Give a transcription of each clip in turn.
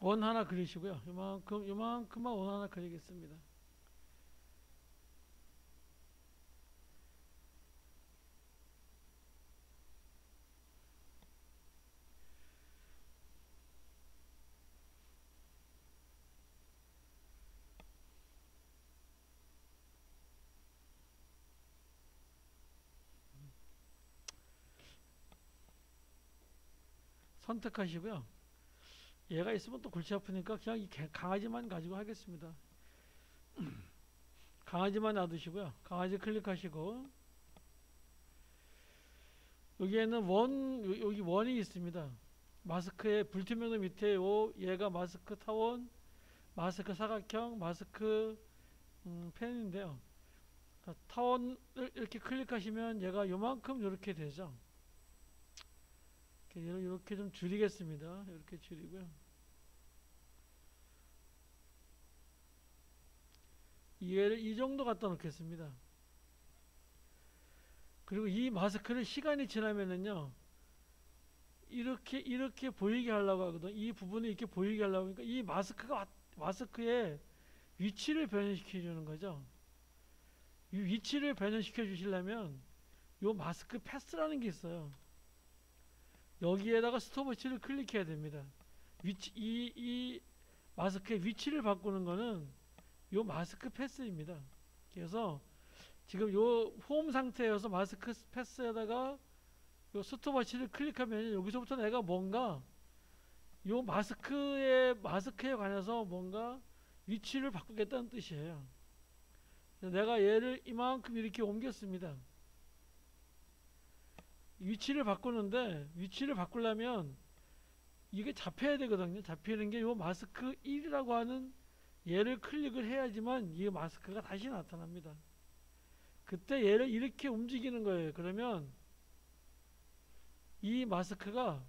원 하나 그리시고요. 요만큼만 원 하나 그리겠습니다. 선택하시고요. 얘가 있으면 또 골치 아프니까 그냥 이 강아지만 가지고 하겠습니다. 강아지만 놔두시고요. 강아지 클릭하시고 여기에는 여기 원이 있습니다. 마스크의 불투명도 밑에 얘가 마스크 타원, 마스크 사각형, 마스크 펜인데요. 타원을 이렇게 클릭하시면 얘가 요만큼 이렇게 되죠. 이렇게 좀 줄이겠습니다. 이렇게 줄이고요. 얘를 이 정도 갖다 놓겠습니다. 그리고 이 마스크를 시간이 지나면은요, 이렇게 보이게 하려고 하거든. 이 부분을 이렇게 보이게 하려고 하니까 이 마스크의 위치를 변형시켜 주는 거죠. 이 위치를 변형시켜 주시려면 요 마스크 패스라는 게 있어요. 여기에다가 스톱워치를 클릭해야 됩니다. 이 마스크의 위치를 바꾸는 거는 요 마스크 패스입니다. 그래서 지금 요 홈 상태여서 마스크 패스에다가 요 스톱워치를 클릭하면 여기서부터 내가 뭔가 요 마스크에 관해서 뭔가 위치를 바꾸겠다는 뜻이에요. 내가 얘를 이만큼 이렇게 옮겼습니다. 위치를 바꾸는데 위치를 바꾸려면 이게 잡혀야 되거든요. 잡히는 게 요 마스크 1이라고 하는 얘를 클릭을 해야지만 이 마스크가 다시 나타납니다. 그때 얘를 이렇게 움직이는 거예요. 그러면 이 마스크가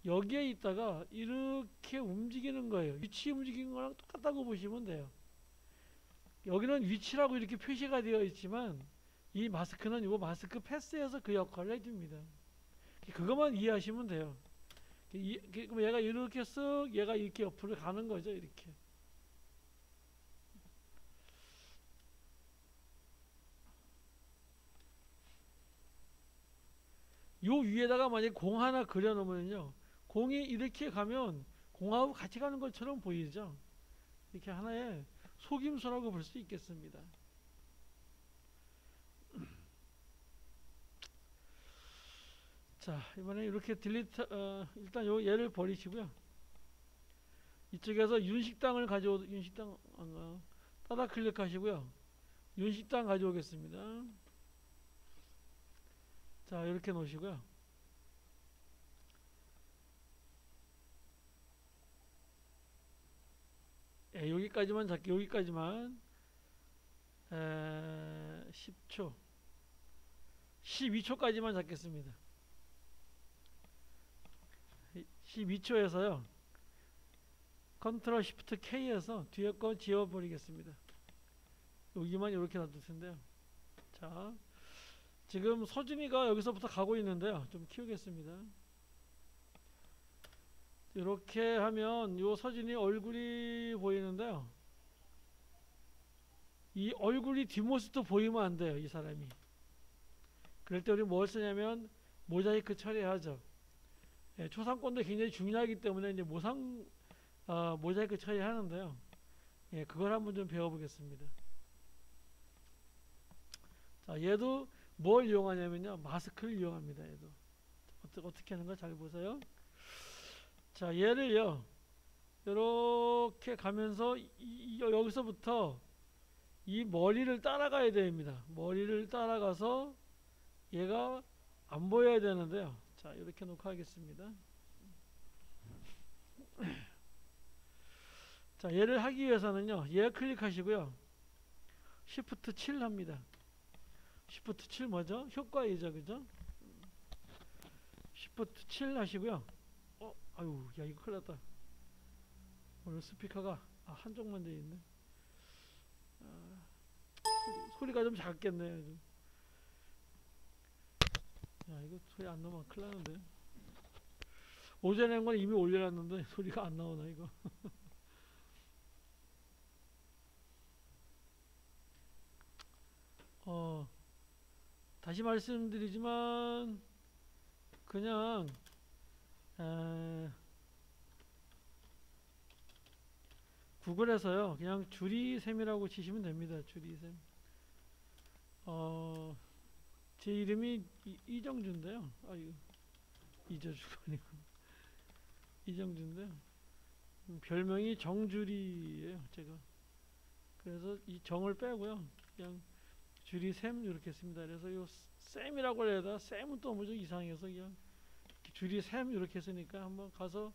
여기에 있다가 이렇게 움직이는 거예요. 위치 움직이는 거랑 똑같다고 보시면 돼요. 여기는 위치라고 이렇게 표시가 되어 있지만 이 마스크는 이 마스크 패스에서 그 역할을 해줍니다. 그것만 이해하시면 돼요. 그럼 얘가 이렇게 쓱 얘가 이렇게 옆으로 가는 거죠. 이렇게. 요 위에다가 만약에 공 하나 그려놓으면요, 공이 이렇게 가면 공하고 같이 가는 것처럼 보이죠. 이렇게 하나의 속임수라고 볼 수 있겠습니다. 자, 이번에 이렇게 일단 요 얘를 버리시고요. 이쪽에서 윤식당을 윤식당 따라 클릭하시고요. 윤식당 가져오겠습니다. 자, 이렇게 놓으시고요. 여기까지만 여기까지만 10초 12초까지만 잡겠습니다. 12초에서요 컨트롤 시프트 K에서 뒤에 거 지워버리겠습니다. 여기만 이렇게 놔둘 텐데요. 자, 지금 서준이가 여기서부터 가고 있는데요. 좀 키우겠습니다. 이렇게 하면 요 서준이 얼굴이 보이는데요. 이 얼굴이 뒷모습도 보이면 안 돼요. 이 사람이. 그럴 때 우리 뭘 쓰냐면 모자이크 처리하죠. 초상권도 굉장히 중요하기 때문에 이제 모자이크 처리하는데요. 그걸 한번 좀 배워보겠습니다. 자, 얘도 뭘 이용하냐면요, 마스크를 이용합니다. 얘도 어떻게 하는 거 잘 보세요. 자, 얘를요 이렇게 가면서 여기서부터 이 머리를 따라가야 됩니다. 머리를 따라가서 얘가 안 보여야 되는데요. 자, 이렇게 놓고 하겠습니다. 자, 얘를 하기 위해서는요, 얘 클릭하시고요, Shift 7 합니다. Shift 7 뭐죠? 효과이죠, 그죠? Shift 7 하시고요. 아유, 야, 이거 큰일 났다. 오늘 스피커가 한쪽만 되어 있네. 소리가 좀 작겠네요. 좀. 야, 이거 소리 안 나면 큰일 나는데. 오전에 한 건 이미 올려놨는데 소리가 안 나오나 이거. 어, 다시 말씀드리지만 그냥 에, 구글에서요 그냥 주리샘이라고 치시면 됩니다. 주리샘. 제 이름이 이정주인데요. 아유, 이저주가 아니고 이정주인데요. 별명이 정주리예요. 제가. 그래서 이 정을 빼고요. 그냥 주리샘 이렇게 씁니다. 그래서 요 샘이라고 해야 샘은 또 뭐죠 이상해서 그냥 주리샘 이렇게 쓰니까 한번 가서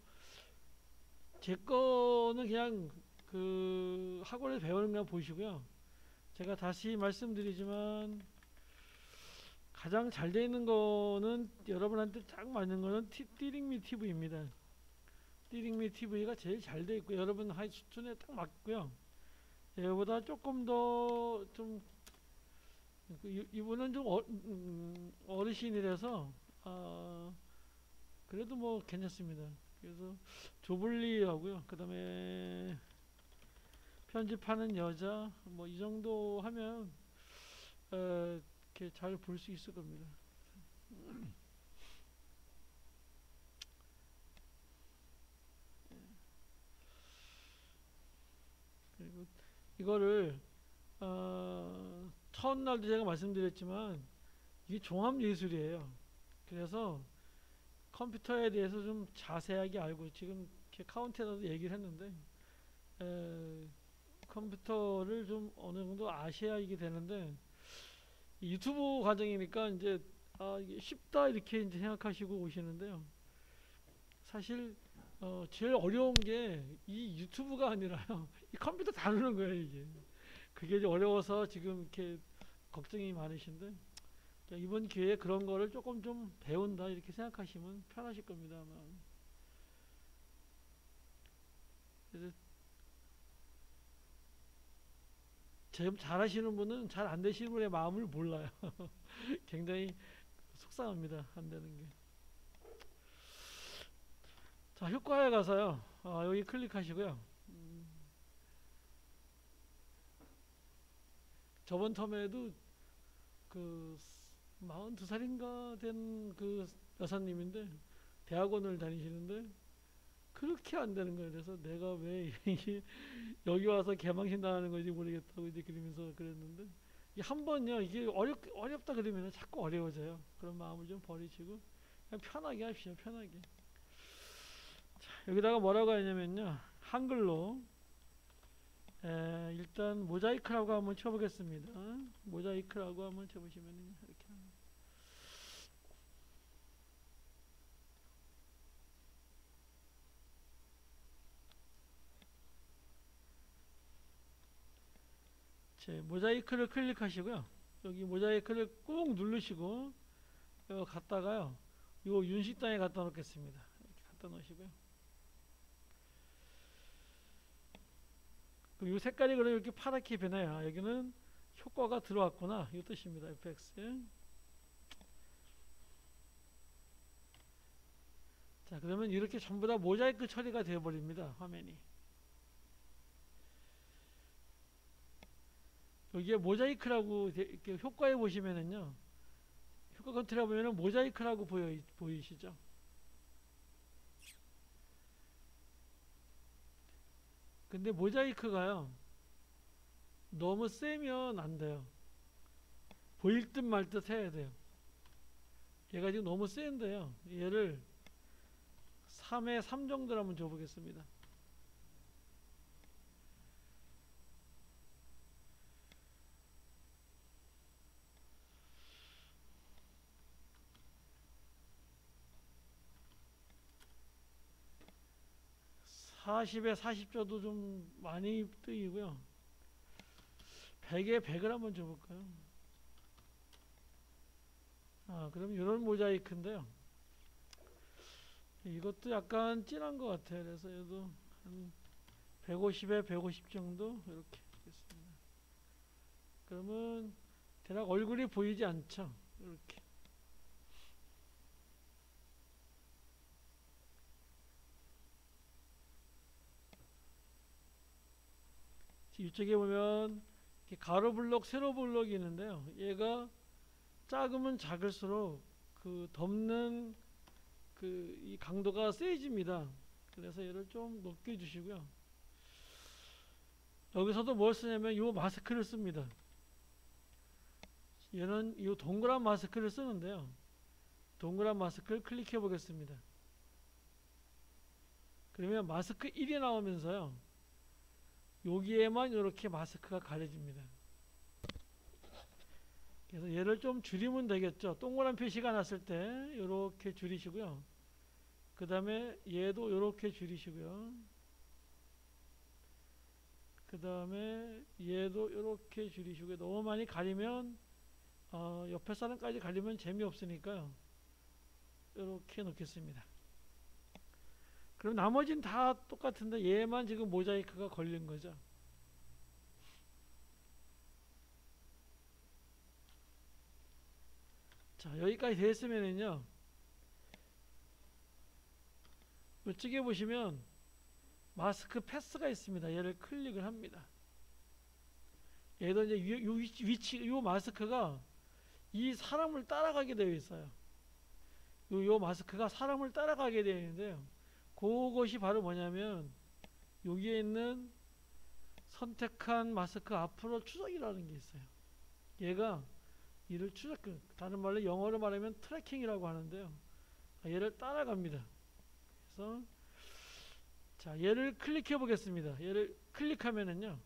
제 거는 그냥 그 학원에서 배우는 거 보시고요. 제가 다시 말씀드리지만 가장 잘 되어 있는 거는 여러분한테 딱 맞는 거는 띠링미 TV입니다. 띠링미 TV가 제일 잘 되어 있고 여러분 하이 수준에 딱 맞고요. 이거보다 조금 더 좀 이분은 좀 어르신이라서 그래도 뭐 괜찮습니다. 그래서 조블리하고요. 그 다음에 편집하는 여자 뭐 이 정도 하면 이렇게 잘 볼 수 있을 겁니다. 그리고 이거를 첫날도 제가 말씀드렸지만 이게 종합예술이에요. 그래서 컴퓨터에 대해서 좀 자세하게 알고 지금 이렇게 카운트에서도 얘기를 했는데 컴퓨터를 좀 어느 정도 아셔야 이게 되는데 유튜브 과정이니까 이제 이게 쉽다 이렇게 이제 생각하시고 오시는데요. 사실 제일 어려운 게 이 유튜브가 아니라요. 이 컴퓨터 다루는 거예요, 이게. 그게 이제 어려워서 지금 이렇게 걱정이 많으신데 이번 기회에 그런 거를 조금 좀 배운다 이렇게 생각하시면 편하실 겁니다, 아마. 그래서 지금 잘하시는 분은 잘 안 되시는 분의 마음을 몰라요. 굉장히 속상합니다, 안 되는 게. 자, 효과에 가서요. 여기 클릭하시고요. 저번 텀에도 그 42살인가 된 그 여사님인데 대학원을 다니시는데 그렇게 안 되는 거예요. 그래서 내가 왜 여기 와서 개망신 당하는 건지 모르겠다고 이제 그러면서 그랬는데 한 번요 이게 어렵다 그러면 자꾸 어려워져요. 그런 마음을 좀 버리시고 그냥 편하게 합시다. 편하게. 자, 여기다가 뭐라고 하냐면요 한글로 일단 모자이크라고 한번 쳐보겠습니다. 모자이크라고 한번 쳐보시면 이렇게 모자이크를 클릭하시고요. 여기 모자이크를 꾹 누르시고 갖다가요. 요 윤식당에 갖다 놓겠습니다. 이렇게 갖다 놓으시고요. 그럼 이 색깔이 그럼 이렇게 파랗게 변해요. 여기는 효과가 들어왔구나. 이 뜻입니다. FX. 자, 그러면 이렇게 전부 다 모자이크 처리가 되어버립니다. 화면이. 여기에 모자이크라고 이렇게 효과에 보시면은요. 효과 컨트롤 보면은 모자이크라고 보이시죠? 근데 모자이크가요. 너무 세면 안 돼요. 보일 듯 말 듯 해야 돼요. 얘가 지금 너무 센데요. 얘를 3에 3 정도로 한번 줘보겠습니다. (40에 40) 줘도 좀 많이 뜨이고요. 100에 100을 한번 줘볼까요? 그럼 이런 모자이크인데요. 이것도 약간 진한 것 같아요. 그래서 얘도 한 150에 150 정도 이렇게 하겠습니다. 그러면 대략 얼굴이 보이지 않죠? 이렇게. 이쪽에 보면 이렇게 가로 블록, 세로 블록이 있는데요. 얘가 작으면 작을수록 그 덮는 그 이 강도가 세집니다. 그래서 얘를 좀 높게 주시고요. 여기서도 뭘 쓰냐면 이 마스크를 씁니다. 얘는 이 동그란 마스크를 쓰는데요. 동그란 마스크를 클릭해 보겠습니다. 그러면 마스크 1이 나오면서요. 여기에만 이렇게 마스크가 가려집니다. 그래서 얘를 좀 줄이면 되겠죠. 동그란 표시가 났을 때 이렇게 줄이시고요. 그 다음에 얘도 이렇게 줄이시고요. 그 다음에 얘도 이렇게 줄이시고요. 너무 많이 가리면 옆에 사람까지 가리면 재미없으니까요. 이렇게 놓겠습니다. 그럼 나머지는 다 똑같은데 얘만 지금 모자이크가 걸린 거죠. 자, 여기까지 됐으면은요. 이쪽에 보시면 마스크 패스가 있습니다. 얘를 클릭을 합니다. 얘도 이제 요 마스크가 이 사람을 따라가게 되어 있어요. 요 마스크가 사람을 따라가게 되어 있는데요. 그것이 바로 뭐냐면 여기에 있는 선택한 마스크 앞으로 추적이라는 게 있어요. 얘가 이를 추적, 다른 말로 영어로 말하면 트래킹이라고 하는데요. 얘를 따라갑니다. 그래서 자, 얘를 클릭해 보겠습니다. 얘를 클릭하면은요.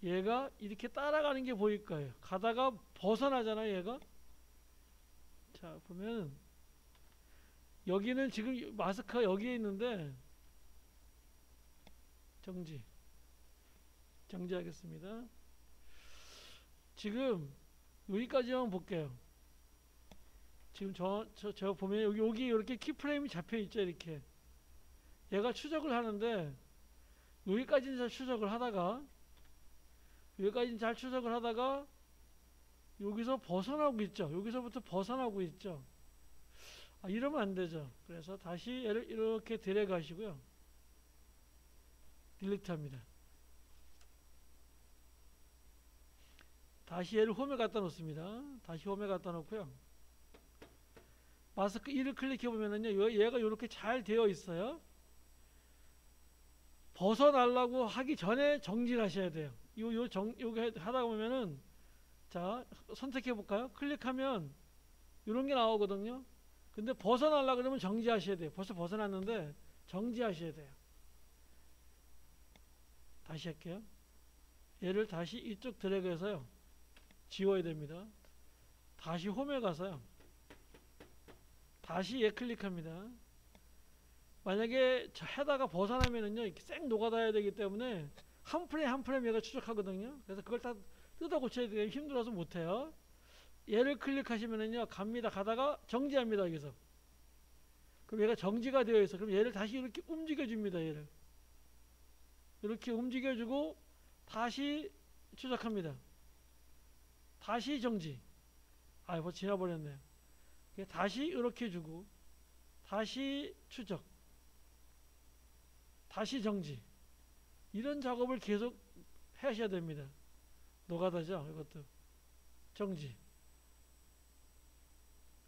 얘가 이렇게 따라가는 게 보일 거예요. 가다가 벗어나잖아요, 얘가. 자, 보면 여기는 지금 마스크가 여기에 있는데 정지하겠습니다. 지금 여기까지만 볼게요. 지금 저 보면 여기 이렇게 키프레임이 잡혀 있죠, 이렇게. 얘가 추적을 하는데 여기까지는 잘 추적을 하다가 여기서 벗어나고 있죠. 여기서부터 벗어나고 있죠. 이러면 안 되죠. 그래서 다시 얘를 이렇게 데려가시고요. 딜리트 합니다. 다시 얘를 홈에 갖다 놓습니다. 다시 홈에 갖다 놓고요. 마스크 1을 클릭해 보면은요. 얘가 이렇게 잘 되어 있어요. 벗어나려고 하기 전에 정지를 하셔야 돼요. 요거 하다 보면은 자, 선택해 볼까요? 클릭하면 이런 게 나오거든요. 근데 벗어나려고 그러면 정지하셔야 돼요. 벌써 벗어났는데 정지하셔야 돼요. 다시 할게요. 얘를 다시 이쪽 드래그해서요. 지워야 됩니다. 다시 홈에 가서요. 다시 얘 클릭합니다. 만약에 해다가 벗어나면은요, 이렇게 쌩 녹아다야 되기 때문에 한 프레임 얘가 추적하거든요. 그래서 그걸 다 뜯어 고쳐야 돼요. 힘들어서 못해요. 얘를 클릭하시면은요, 가다가 정지합니다, 여기서. 그럼 얘가 정지가 되어 있어. 그럼 얘를 다시 이렇게 움직여줍니다, 얘를. 이렇게 움직여주고, 다시 추적합니다. 다시 정지. 벌써 지나버렸네요. 다시 이렇게 주고, 다시 추적. 다시 정지. 이런 작업을 계속 하셔야 됩니다. 노가다죠, 이것도. 정지.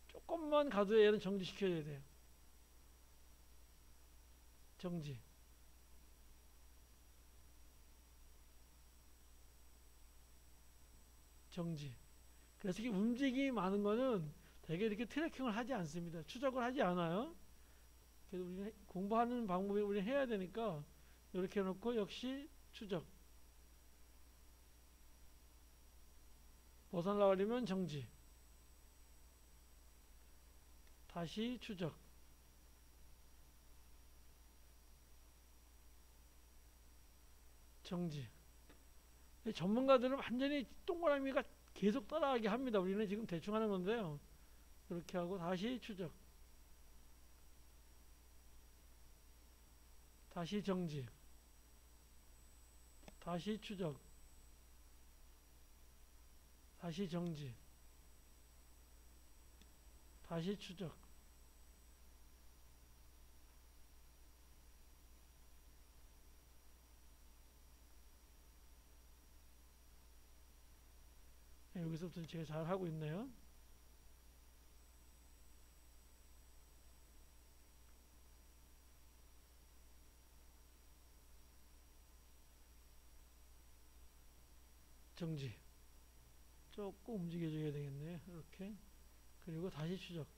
조금만 가도 얘는 정지시켜야 돼요. 정지. 정지. 그래서 이렇게 움직임이 많은 거는 되게 이렇게 트래킹을 하지 않습니다. 추적을 하지 않아요. 그래서 우리는 공부하는 방법이 우리는 해야 되니까 이렇게 해놓고 역시 추적. 벗어나려면 정지. 다시 추적. 정지. 전문가들은 완전히 동그라미가 계속 따라가게 합니다. 우리는 지금 대충 하는 건데요. 이렇게 하고 다시 추적. 다시 정지. 다시 추적. 다시 정지. 다시 추적. 여기서부터 제가 잘 하고 있네요. 정지. 조금 움직여줘야 되겠네. 이렇게. 그리고 다시 추적.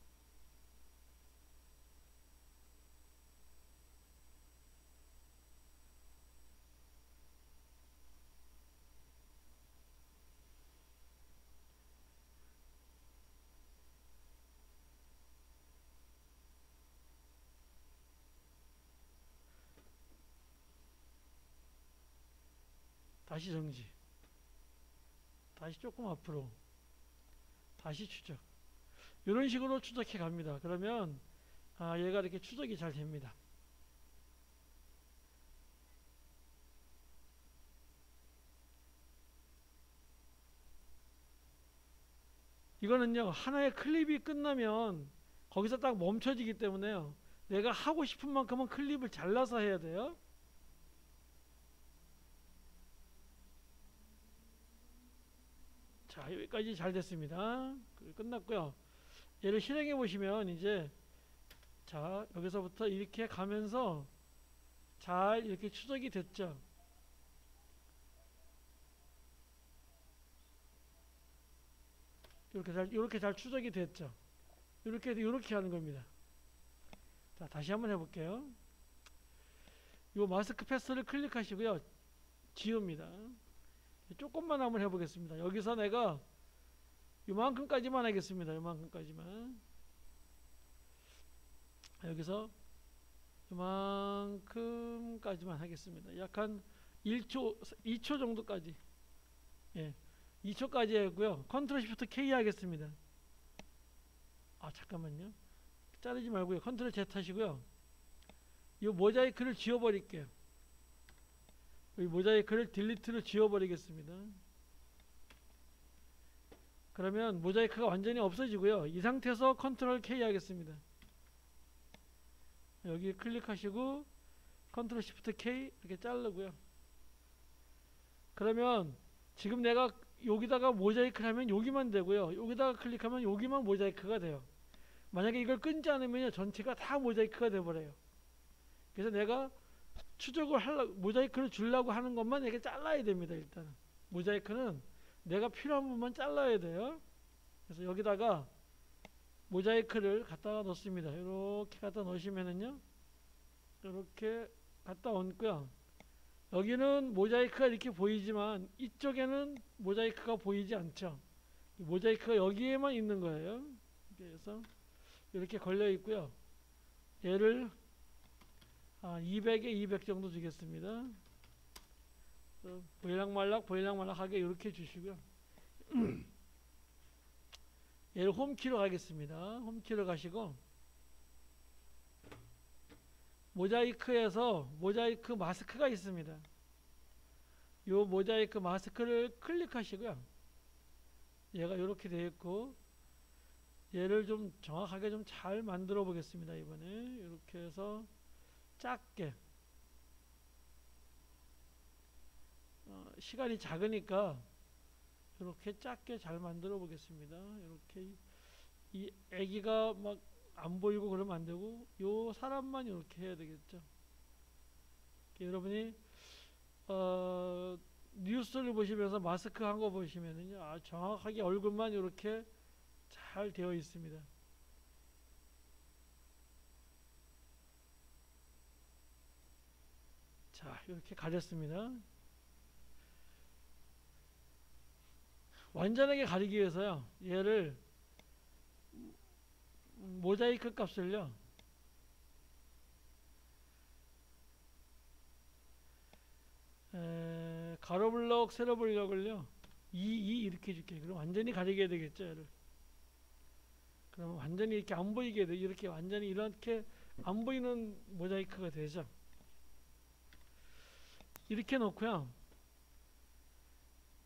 다시 정지. 다시 조금 앞으로. 다시 추적. 이런 식으로 추적해 갑니다. 그러면 얘가 이렇게 추적이 잘 됩니다. 이거는요, 하나의 클립이 끝나면 거기서 딱 멈춰지기 때문에요, 내가 하고 싶은 만큼은 클립을 잘라서 해야 돼요. 자, 여기까지 잘 됐습니다. 끝났고요. 얘를 실행해 보시면 이제, 자, 여기서부터 이렇게 가면서 잘 이렇게 추적이 됐죠. 이렇게 잘 추적이 됐죠. 이렇게 하는 겁니다. 자, 다시 한번 해볼게요. 요 마스크 패스를 클릭하시고요, 지웁니다. 조금만 한번 해보겠습니다. 여기서 내가 요만큼까지만 하겠습니다. 요만큼까지만. 여기서 요만큼까지만 하겠습니다. 약 한 1초, 2초 정도까지. 예, 2초까지 하고요. 컨트롤 시프트 K 하겠습니다. 잠깐만요. 자르지 말고요. 컨트롤 Z 하시고요. 이 모자이크를 지워버릴게요. 이 모자이크를 딜리트로 지워버리겠습니다. 그러면 모자이크가 완전히 없어지고요. 이 상태에서 컨트롤 K 하겠습니다. 여기 클릭하시고 컨트롤 시프트 K 이렇게 자르고요. 그러면 지금 내가 여기다가 모자이크를 하면 여기만 되고요, 여기다가 클릭하면 여기만 모자이크가 돼요. 만약에 이걸 끊지 않으면 전체가 다 모자이크가 돼버려요. 그래서 내가 추적을 모자이크를 주려고 하는 것만 이렇게 잘라야 됩니다. 일단은 모자이크는 내가 필요한 부분만 잘라야 돼요. 그래서 여기다가 모자이크를 갖다가 넣습니다. 이렇게 갖다 넣으시면은요, 이렇게 갖다 얹고요. 여기는 모자이크가 이렇게 보이지만 이쪽에는 모자이크가 보이지 않죠. 모자이크가 여기에만 있는 거예요. 그래서 이렇게 걸려 있고요. 얘를 200에 200 정도 주겠습니다. 보일락말락하게 이렇게 주시고요. 얘를 홈키로 가겠습니다. 홈키로 가시고 모자이크에서 모자이크 마스크가 있습니다. 이 모자이크 마스크를 클릭하시고요. 얘가 이렇게 되어 있고, 얘를 좀 정확하게 좀 잘 만들어 보겠습니다. 이번에 이렇게 해서 작게, 시간이 작으니까 이렇게 작게 잘 만들어 보겠습니다. 이렇게 이 애기가 막 안 보이고 그러면 안 되고, 요 사람만 이렇게 해야 되겠죠. 여러분이 뉴스를 보시면서 마스크 한 거 보시면은요, 정확하게 얼굴만 이렇게 잘 되어 있습니다. 자, 이렇게 가렸습니다. 완전하게 가리기 위해서요, 얘를 모자이크 값을요, 가로블럭 세로블럭을요 2 이렇게 줄게요. 그럼 완전히 가리게 되겠죠. 얘를. 그러면 완전히 이렇게 안 보이게 돼. 이렇게 완전히 이렇게 안 보이는 모자이크가 되죠. 이렇게 놓고요.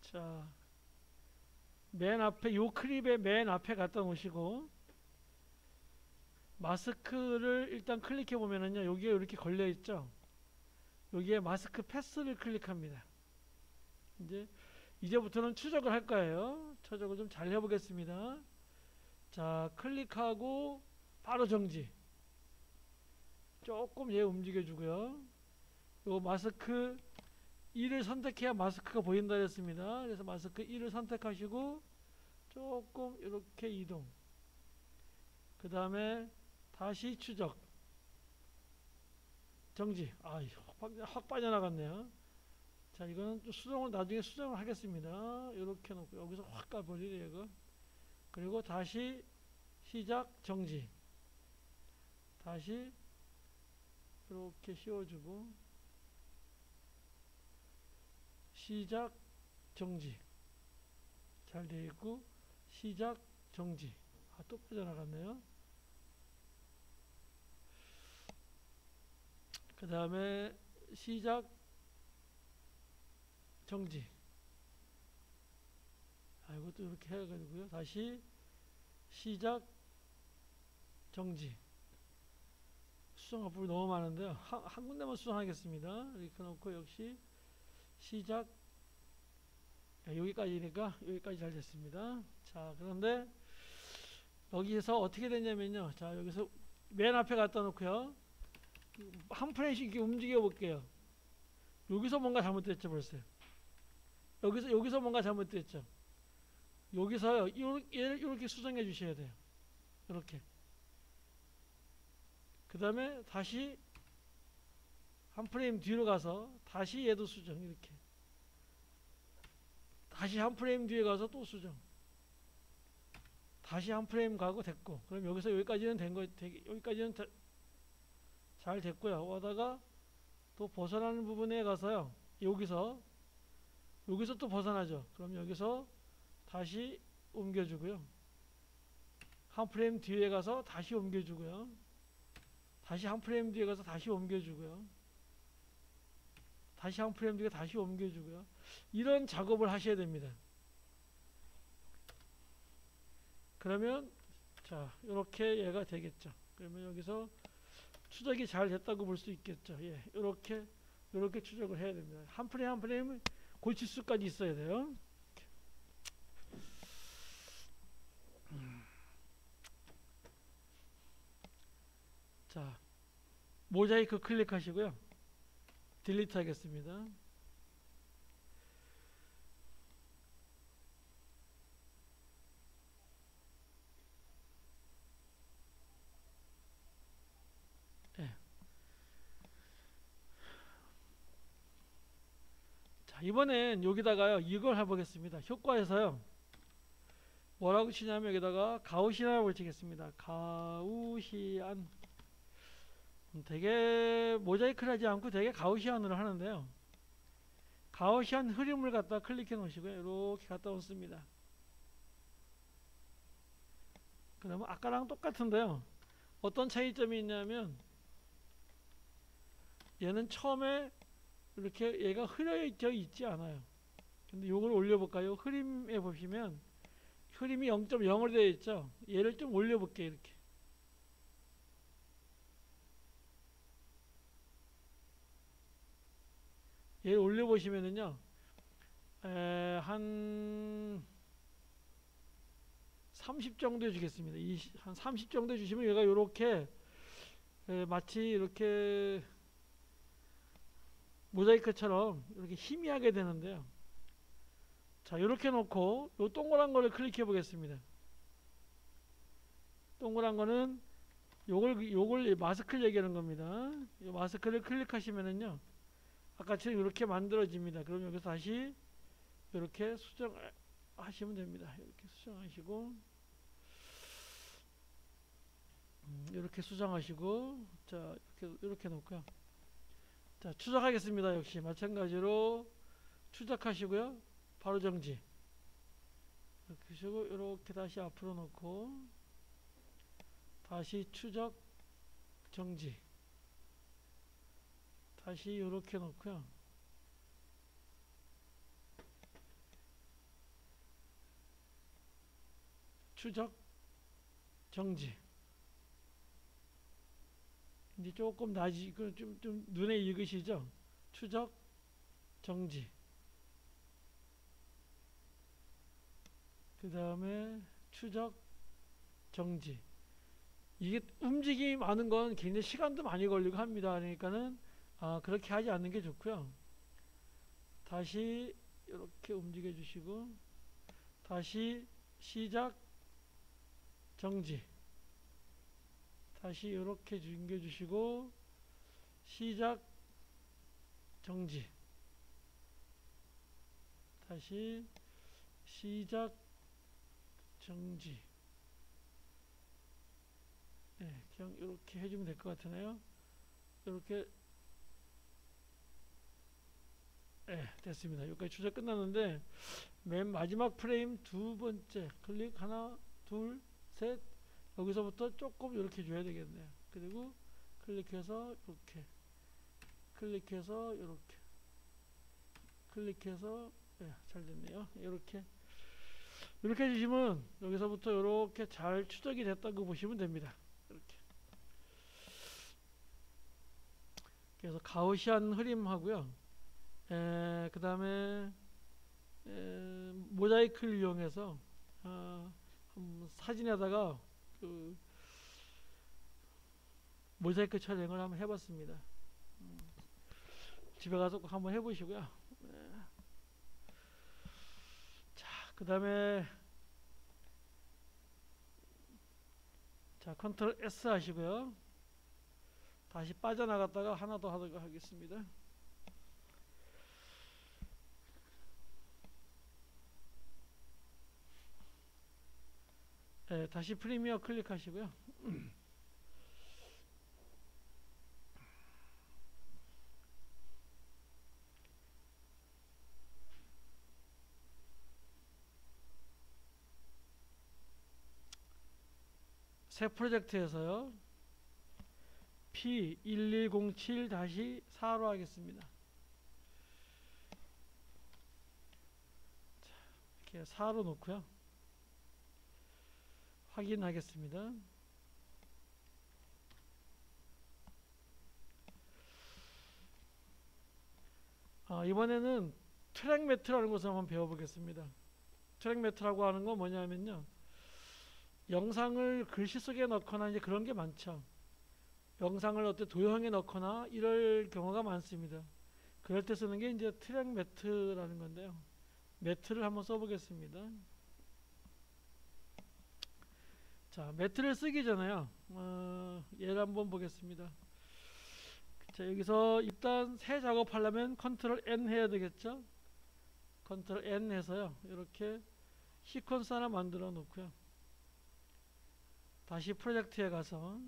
자, 맨 앞에 요 클립의 맨 앞에 갖다 놓으시고, 마스크를 일단 클릭해 보면은요, 여기에 이렇게 걸려 있죠. 여기에 마스크 패스를 클릭합니다. 이제 이제부터는 추적을 할 거예요. 추적을 좀 잘 해보겠습니다. 자, 클릭하고 바로 정지. 조금 얘 움직여주고요. 요 마스크 2를 선택해야 마스크가 보인다 했습니다. 그래서 마스크 2를 선택하시고 조금 이렇게 이동. 그 다음에 다시 추적. 정지. 확 빠져나갔네요. 자, 이거는 좀 수정을 나중에 수정을 하겠습니다. 이렇게 놓고 여기서 확 가버리래 이거. 그리고 다시 시작 정지. 다시 이렇게 씌워주고 시작 정지. 잘 되어 있고 시작 정지. 또 빠져나갔네요. 그 다음에 시작 정지. 이것도 이렇게 해가지고요. 다시 시작 정지. 수정할 부분이 너무 많은데요. 한 군데만 수정하겠습니다. 이렇게 놓고 역시 시작. 여기까지니까 여기까지 잘 됐습니다. 자, 그런데 여기서 어떻게 됐냐면요. 자, 여기서 맨 앞에 갖다 놓고요. 한 프레임씩 이렇게 움직여 볼게요. 여기서 뭔가 잘못됐죠, 벌써. 여기서 뭔가 잘못됐죠. 여기서요, 얘를 이렇게 수정해 주셔야 돼요. 이렇게. 그 다음에 다시 한 프레임 뒤로 가서 다시 얘도 수정, 이렇게. 다시 한 프레임 뒤에 가서 또 수정. 다시 한 프레임 가고 됐고. 그럼 여기서 여기까지는 된 거, 여기까지는 잘 됐고요. 하다가 또 벗어나는 부분에 가서요. 여기서 또 벗어나죠. 그럼 여기서 다시 옮겨주고요. 한 프레임 뒤에 가서 다시 옮겨주고요. 다시 한 프레임 뒤에 가서 다시 옮겨주고요. 다시 한 프레임 뒤에 다시 옮겨주고요. 이런 작업을 하셔야 됩니다. 그러면 자, 이렇게 얘가 되겠죠. 그러면 여기서 추적이 잘 됐다고 볼 수 있겠죠. 예, 이렇게 추적을 해야 됩니다. 한 프레임 한 프레임을 고칠 수까지 있어야 돼요. 자, 모자이크 클릭하시고요. 딜리트 하겠습니다. 예. 자, 이번엔 여기다가요, 이걸 해보겠습니다. 효과에서요, 뭐라고 치냐면 여기다가 가우시안을 치겠습니다. 가우시안. 되게 모자이크를 하지 않고 되게 가우시안으로 하는데요. 가우시안 흐름을 갖다 클릭해 놓으시고요. 이렇게 갖다 놓습니다. 그러면 아까랑 똑같은데요. 어떤 차이점이 있냐면 얘는 처음에 이렇게 얘가 흐려져 있지 않아요. 근데 요걸 올려볼까요? 흐림에 보시면 흐림이 0.0으로 되어 있죠. 얘를 좀 올려볼게요. 이렇게. 얘를 올려보시면은요, 한 30 정도 해주겠습니다. 한 30 정도 해주시면 얘가 이렇게 마치 이렇게 모자이크처럼 이렇게 희미하게 되는데요. 자, 이렇게 놓고 요 동그란 거를 클릭해 보겠습니다. 동그란 거는 요걸 마스크를 얘기하는 겁니다. 이 마스크를 클릭하시면은요, 아까처럼 이렇게 만들어집니다. 그럼 여기서 다시 이렇게 수정하시면 됩니다. 이렇게 수정하시고, 이렇게 수정하시고, 자, 이렇게 놓고요. 자, 추적하겠습니다. 역시 마찬가지로 추적하시고요. 바로 정지. 이렇게 하시고, 이렇게 다시 앞으로 놓고, 다시 추적 정지. 다시 이렇게 놓고요. 추적 정지. 이제 조금 좀 눈에 익으시죠? 추적 정지. 그 다음에 추적, 정지. 이게 움직임이 많은 건 굉장히 시간도 많이 걸리고 합니다. 그러니까는 그렇게 하지 않는 게 좋고요. 다시 이렇게 움직여 주시고, 다시 시작, 정지. 다시 이렇게 당겨 주시고, 시작, 정지. 다시 시작, 정지. 네, 그냥 이렇게 해주면 될 것 같으네요. 이렇게. 네, 됐습니다. 여기까지 추적 끝났는데 맨 마지막 프레임 두 번째 클릭 하나, 둘, 셋. 여기서부터 조금 이렇게 줘야 되겠네요. 그리고 클릭해서 이렇게, 클릭해서 이렇게, 클릭해서. 네, 잘 됐네요. 이렇게 해주시면 여기서부터 이렇게 잘 추적이 됐다고 보시면 됩니다. 이렇게. 그래서 가우시안 흐림하고요. 그 다음에 모자이크를 이용해서 사진에다가 그 모자이크 촬영을 한번 해봤습니다. 집에 가서 꼭 한번 해보시고요. 자, 그 다음에 자, 컨트롤 S 하시고요. 다시 빠져나갔다가 하나 더 하도록 하겠습니다. 네, 다시 프리미어 클릭하시고요. 새 프로젝트에서요. P1107-4로 하겠습니다. 자, 이렇게 4로 놓고요. 확인하겠습니다. 이번에는 트랙 매트라는 것을 한번 배워보겠습니다. 트랙 매트라고 하는 건 뭐냐면요. 영상을 글씨 속에 넣거나 이제 그런 게 많죠. 영상을 어떤 도형에 넣거나 이럴 경우가 많습니다. 그럴 때 쓰는 게 이제 트랙 매트라는 건데요. 매트를 한번 써보겠습니다. 자, 매트를 쓰기 전에요. 얘를 한번 보겠습니다. 자, 여기서 일단 새 작업하려면 컨트롤 N 해야 되겠죠. 컨트롤 N 해서요. 이렇게 시퀀스 하나 만들어 놓고요. 다시 프로젝트에 가서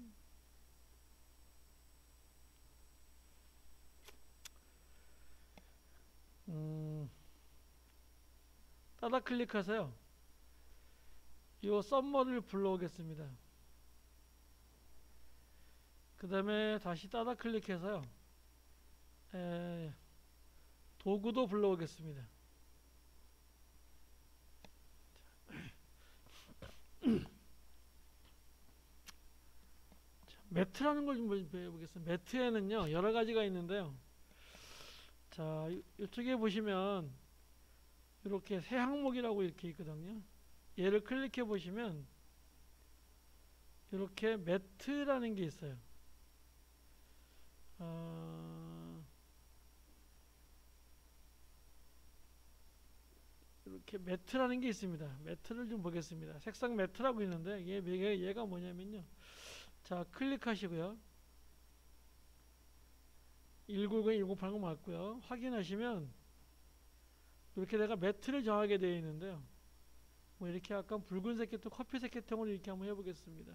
따다 클릭하세요. 이 썸머를 불러오겠습니다. 그 다음에 다시 따다 클릭해서요. 도구도 불러오겠습니다. 매트라는 걸 좀 배워보겠습니다. 매트에는요 여러 가지가 있는데요. 자, 이쪽에 보시면 이렇게 새 항목이라고 이렇게 있거든요. 얘를 클릭해 보시면 이렇게 매트라는 게 있어요. 이렇게 매트라는 게 있습니다. 매트를 좀 보겠습니다. 색상 매트라고 있는데 얘가 뭐냐면요. 자, 클릭하시고요. 190, 1080 맞고요. 확인하시면 이렇게 내가 매트를 정하게 되어 있는데요. 뭐 이렇게 약간 붉은색 계통, 커피색 계통으로 이렇게 한번 해보겠습니다.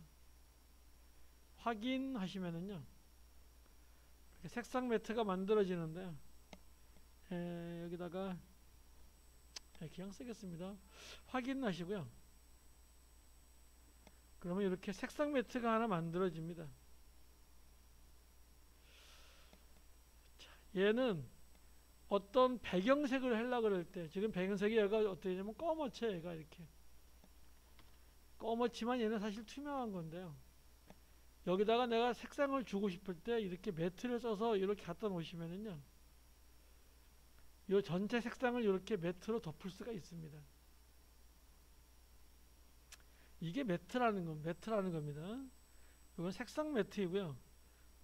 확인하시면은요. 이렇게 색상 매트가 만들어지는데요. 여기다가 그냥 쓰겠습니다. 확인하시고요. 그러면 이렇게 색상 매트가 하나 만들어집니다. 자, 얘는 어떤 배경색을 하려고 그럴 때, 지금 배경색이 얘가 어떻게 되냐면 검어쳐. 얘가 이렇게 검었지만 얘는 사실 투명한 건데요. 여기다가 내가 색상을 주고 싶을 때 이렇게 매트를 써서 이렇게 갖다 놓으시면은요, 이 전체 색상을 이렇게 매트로 덮을 수가 있습니다. 이게 매트라는 겁니다. 이건 색상 매트이고요.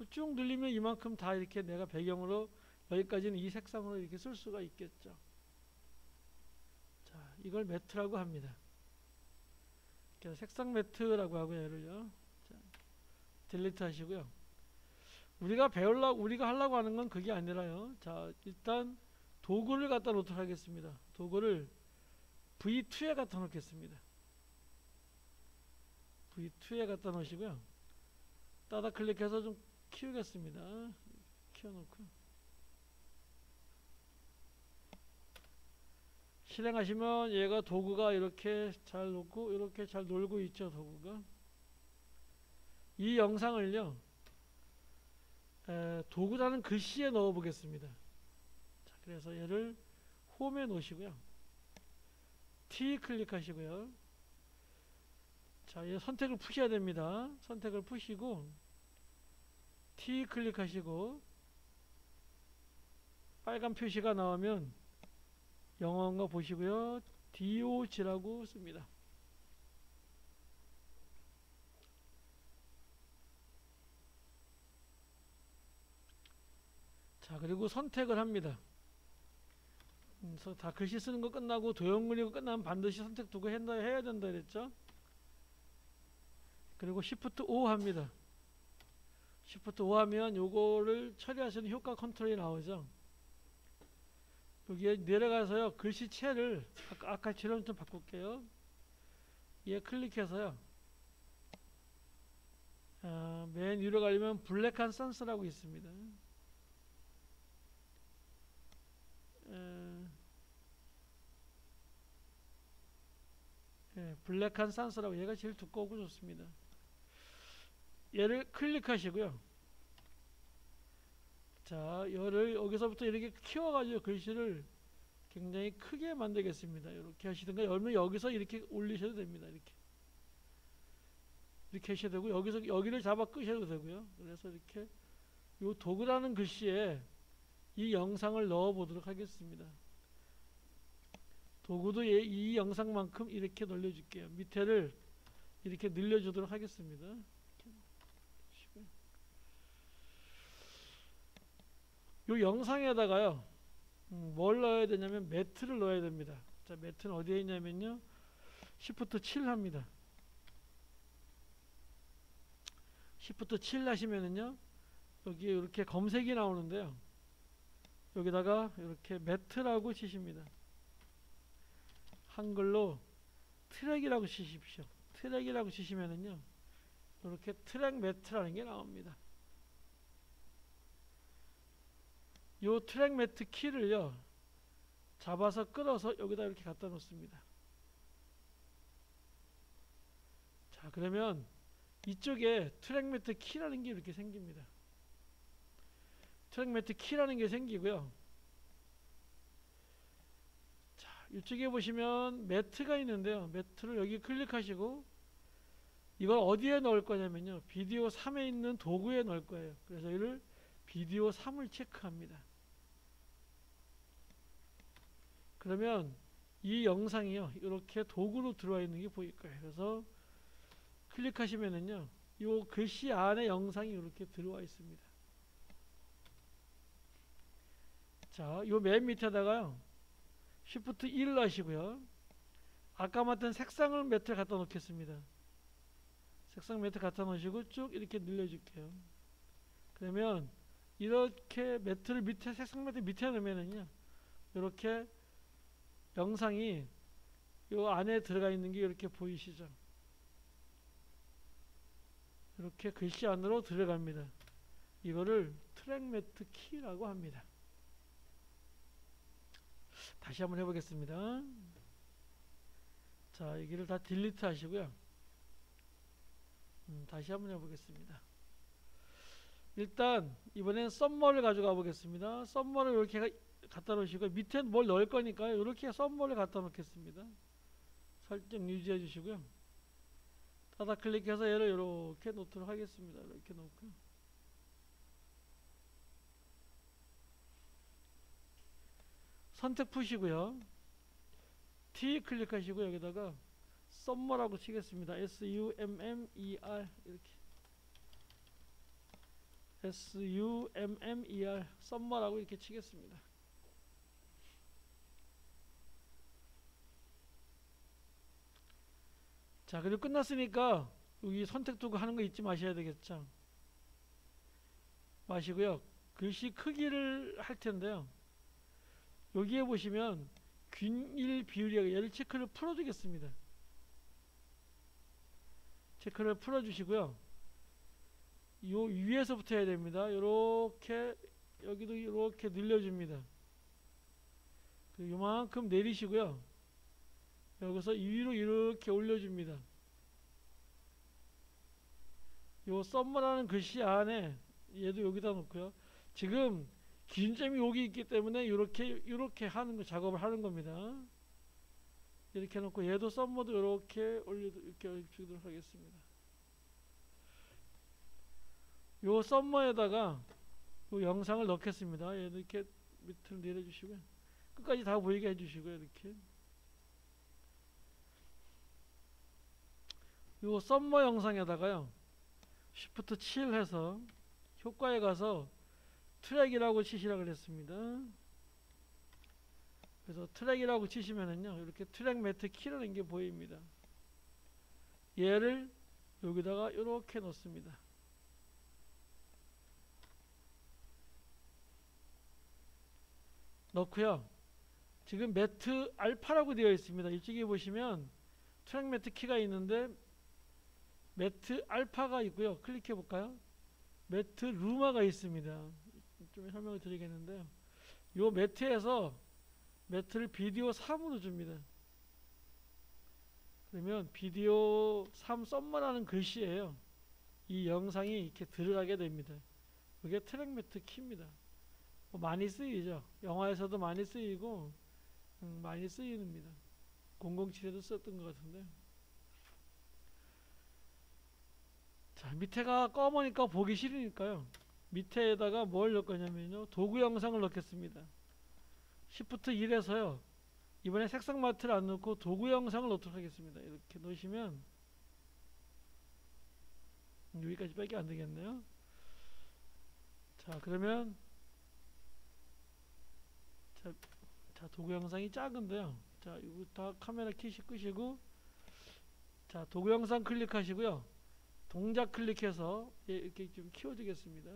쭉 늘리면 이만큼 다 이렇게 내가 배경으로 여기까지는 이 색상으로 이렇게 쓸 수가 있겠죠. 자, 이걸 매트라고 합니다. 그래서 색상 매트라고 하고요. 얘를요. 자, 딜리트 하시고요. 우리가 하려고 하는 건 그게 아니라요. 자, 일단 도구를 갖다 놓도록 하겠습니다. 도구를 V2에 갖다 놓겠습니다. V2에 갖다 놓으시고요. 따다 클릭해서 좀 키우겠습니다. 키워놓고 실행하시면 얘가 도구가 이렇게 잘 놓고 이렇게 잘 놀고 있죠. 도구가 이 영상을요 도구라는 글씨에 넣어 보겠습니다. 자, 그래서 얘를 홈에 놓으시고요. T 클릭하시고요. 자, 얘 선택을 푸셔야 됩니다. 선택을 푸시고 T 클릭하시고 빨간 표시가 나오면 영어인 거 보시고요. DOG라고 씁니다. 자, 그리고 선택을 합니다. 그래서 다 글씨 쓰는 거 끝나고 도형 그리고 끝나면 반드시 선택 두고 해야 된다 그랬죠. 그리고 Shift O 합니다. Shift O 하면 요거를 처리하시는 효과 컨트롤이 나오죠. 여기에 내려가서요 글씨체를 아까처럼 좀 바꿀게요. 얘 클릭해서요 맨 위로 가려면 블랙한 산스라고 있습니다. 블랙한 산스라고 얘가 제일 두껍고 좋습니다. 얘를 클릭하시고요. 자, 얘를 여기서부터 이렇게 키워가지고 글씨를 굉장히 크게 만들겠습니다. 이렇게 하시든가 열면 여기서 이렇게 올리셔도 됩니다. 이렇게 하셔도 되고 여기를 잡아 끄셔도 되고요. 그래서 이렇게 요 도구라는 글씨에 이 영상을 넣어 보도록 하겠습니다. 도구도 이 영상만큼 이렇게 늘려줄게요. 밑에를 이렇게 늘려주도록 하겠습니다. 요 영상에다가요 뭘 넣어야 되냐면 매트를 넣어야 됩니다. 자, 매트는 어디에 있냐면요 Shift 7 합니다. Shift 7 하시면은요 여기 이렇게 검색이 나오는데요 여기다가 이렇게 매트라고 치십니다. 한글로 트랙이라고 치십시오. 트랙이라고 치시면은요 이렇게 트랙 매트라는 게 나옵니다. 요 트랙 매트 키를요 잡아서 끌어서 여기다 이렇게 갖다 놓습니다. 자, 그러면 이쪽에 트랙 매트 키라는 게 이렇게 생깁니다. 트랙 매트 키라는 게 생기고요. 자, 이쪽에 보시면 매트가 있는데요. 매트를 여기 클릭하시고 이걸 어디에 넣을 거냐면요 비디오 3에 있는 도구에 넣을 거예요. 그래서 이를 비디오 3을 체크합니다. 그러면 이 영상이요 이렇게 도구로 들어와 있는 게 보일 거예요. 그래서 클릭하시면은요 이 글씨 안에 영상이 이렇게 들어와 있습니다. 자, 요 맨 밑에다가요 Shift 1 하시고요 아까 맡은 색상을 매트에 갖다 놓겠습니다. 색상 매트 갖다 놓으시고 쭉 이렇게 늘려줄게요. 그러면 이렇게 매트를 밑에 색상 매트 밑에 놓으면은요 이렇게 영상이 요 안에 들어가 있는 게 이렇게 보이시죠? 이렇게 글씨 안으로 들어갑니다. 이거를 트랙 매트 키라고 합니다. 다시 한번 해보겠습니다. 자, 여기를 다 딜리트 하시고요. 다시 한번 해보겠습니다. 일단 이번엔 썸머를 가져가 보겠습니다. 썸머를 이렇게 갖다 놓으시고 밑에 뭘 넣을 거니까요. 이렇게 썸머를 갖다 놓겠습니다. 설정 유지해 주시고요. 따다 클릭해서 얘를 이렇게 놓도록 하겠습니다. 이렇게 놓고요. 선택 푸시고요. T 클릭하시고 여기다가 썸머라고 치겠습니다. SUMMER 이렇게 SUMMER 썸머라고 이렇게 치겠습니다. 자, 그리고 끝났으니까 여기 선택 두고 하는 거 잊지 마셔야 되겠죠. 마시고요. 글씨 크기를 할 텐데요. 여기에 보시면 균일 비율이 얘를 체크를 풀어주겠습니다. 체크를 풀어주시고요. 요 위에서부터 해야 됩니다. 요렇게 여기도 이렇게 늘려줍니다. 요만큼 내리시고요. 여기서 위로 이렇게 올려줍니다. 요 썸머라는 글씨 안에 얘도 여기다 놓고요. 지금 기준점이 여기 있기 때문에 이렇게 하는 거 작업을 하는 겁니다. 이렇게 놓고 얘도 썸머도 이렇게 올려주도록 하겠습니다. 요 썸머에다가 요 영상을 넣겠습니다. 얘도 이렇게 밑으로 내려주시고요. 끝까지 다 보이게 해주시고요. 이렇게 요 썸머 영상에다가요. Shift 7 해서 효과에 가서 트랙이라고 치시라고 그랬습니다. 그래서 트랙이라고 치시면은요, 이렇게 트랙 매트 키라는 게 보입니다. 얘를 여기다가 이렇게 넣습니다. 넣고요. 지금 매트 알파라고 되어 있습니다. 이쪽에 보시면 트랙 매트 키가 있는데 매트 알파가 있고요. 클릭해 볼까요? 매트 루마가 있습니다. 좀 설명을 드리겠는데요. 요 매트에서 매트를 비디오 3으로 줍니다. 그러면 비디오 3 썸머라는 글씨예요. 이 영상이 이렇게 들어가게 됩니다. 이게 트랙 매트 키입니다. 뭐 많이 쓰이죠. 영화에서도 많이 쓰이고 많이 쓰이는입니다. 007에도 썼던 것 같은데. 자, 밑에가 검으니까 보기 싫으니까요. 밑에다가 뭘 넣을 거냐면요. 도구 영상을 넣겠습니다. Shift 1에서요. 이번에 색상 마트를 안 넣고 도구 영상을 넣도록 하겠습니다. 이렇게 넣으시면 여기까지 밖에 안 되겠네요. 자, 그러면 자, 도구 영상이 작은데요. 자, 이거 다 카메라 켜시 끄시고, 자, 도구 영상 클릭하시고요. 동작 클릭해서 이렇게 좀 키워주겠습니다.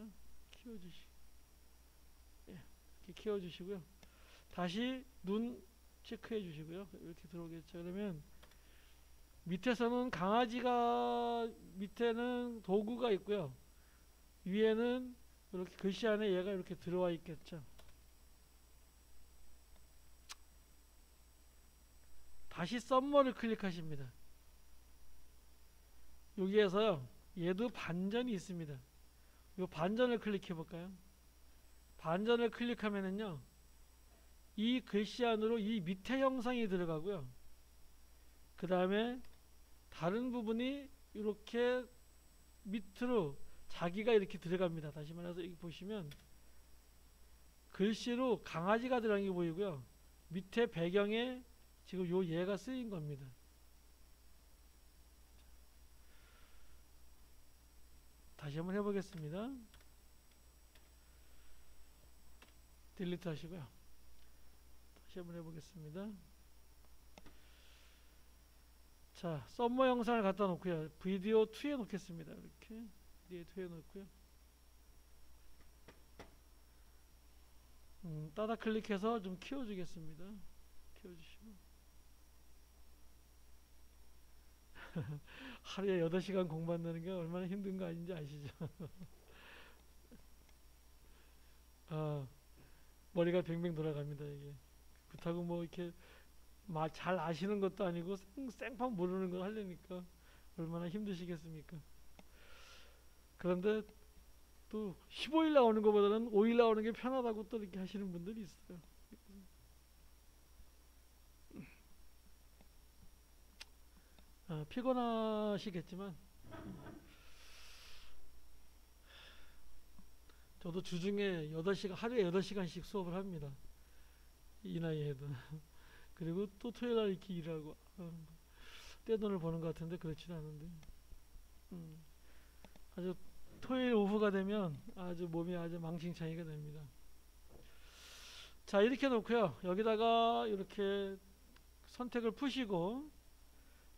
이렇게 키워주시고요. 다시 눈 체크해 주시고요. 이렇게 들어오겠죠. 그러면 밑에서는 강아지가, 밑에는 도구가 있고요. 위에는 이렇게 글씨 안에 얘가 이렇게 들어와 있겠죠. 다시 썸머를 클릭하십니다. 여기에서요, 얘도 반전이 있습니다. 이 반전을 클릭해 볼까요? 반전을 클릭하면은요, 이 글씨 안으로 이 밑에 영상이 들어가고요. 그 다음에 다른 부분이 이렇게 밑으로 자기가 이렇게 들어갑니다. 다시 말해서 여기 보시면 글씨로 강아지가 들어간 게 보이고요. 밑에 배경에 지금 요 얘가 쓰인 겁니다. 다시 한번 해보겠습니다. 딜리트 하시고요. 다시 한번 해보겠습니다. 자, 썸머 영상을 갖다 놓고요. 비디오 2에 놓겠습니다. 이렇게 비디오 2에 놓고요. 따다 클릭해서 좀 키워주겠습니다. 키워주시고 하루에 8시간 공부한다는 게 얼마나 힘든 거 아닌지 아시죠? 아, 머리가 뱅뱅 돌아갑니다. 이게 그렇다고 뭐 이렇게 잘 아시는 것도 아니고 생판 모르는 걸 하려니까 얼마나 힘드시겠습니까? 그런데 또 15일 나오는 것보다는 5일 나오는 게 편하다고 또 이렇게 하시는 분들이 있어요. 피곤하시겠지만 저도 주중에 8시간, 하루에 8시간씩 수업을 합니다. 이 나이에도. 그리고 또 토요일날 이렇게 일하고 떼돈을 버는 것 같은데 그렇지는 않은데. 아주 토요일 오후가 되면 아주 몸이 아주 망신창이가 됩니다. 자, 이렇게 놓고요. 여기다가 이렇게 선택을 푸시고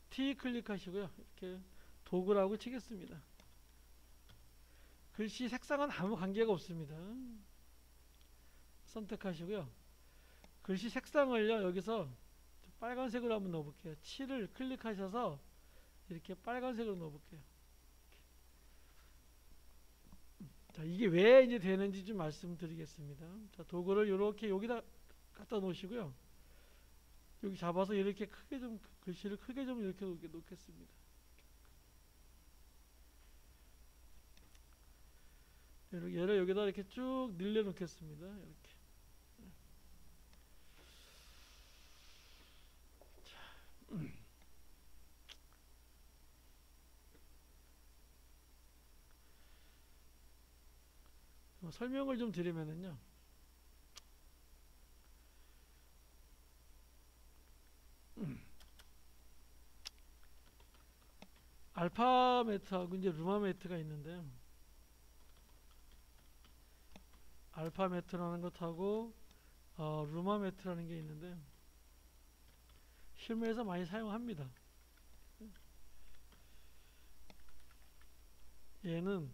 T 클릭하시고요. 이렇게 도구라고 치겠습니다. 글씨 색상은 아무 관계가 없습니다. 선택하시고요. 글씨 색상을요, 여기서 빨간색으로 한번 넣어볼게요. 7을 클릭하셔서 이렇게 빨간색으로 넣어볼게요. 자, 이게 왜 이제 되는지 좀 말씀드리겠습니다. 자, 도구를 이렇게 여기다 갖다 놓으시고요. 여기 잡아서 이렇게 크게 좀, 글씨를 크게 좀 이렇게 놓겠습니다. 얘를 여기다 이렇게 쭉 늘려 놓겠습니다. 이렇게. 설명을 좀 드리면은요. 알파 매트하고 이제 루마 매트가 있는데요. 알파 매트라는 것하고 루마 매트라는 게 있는데 실무에서 많이 사용합니다. 얘는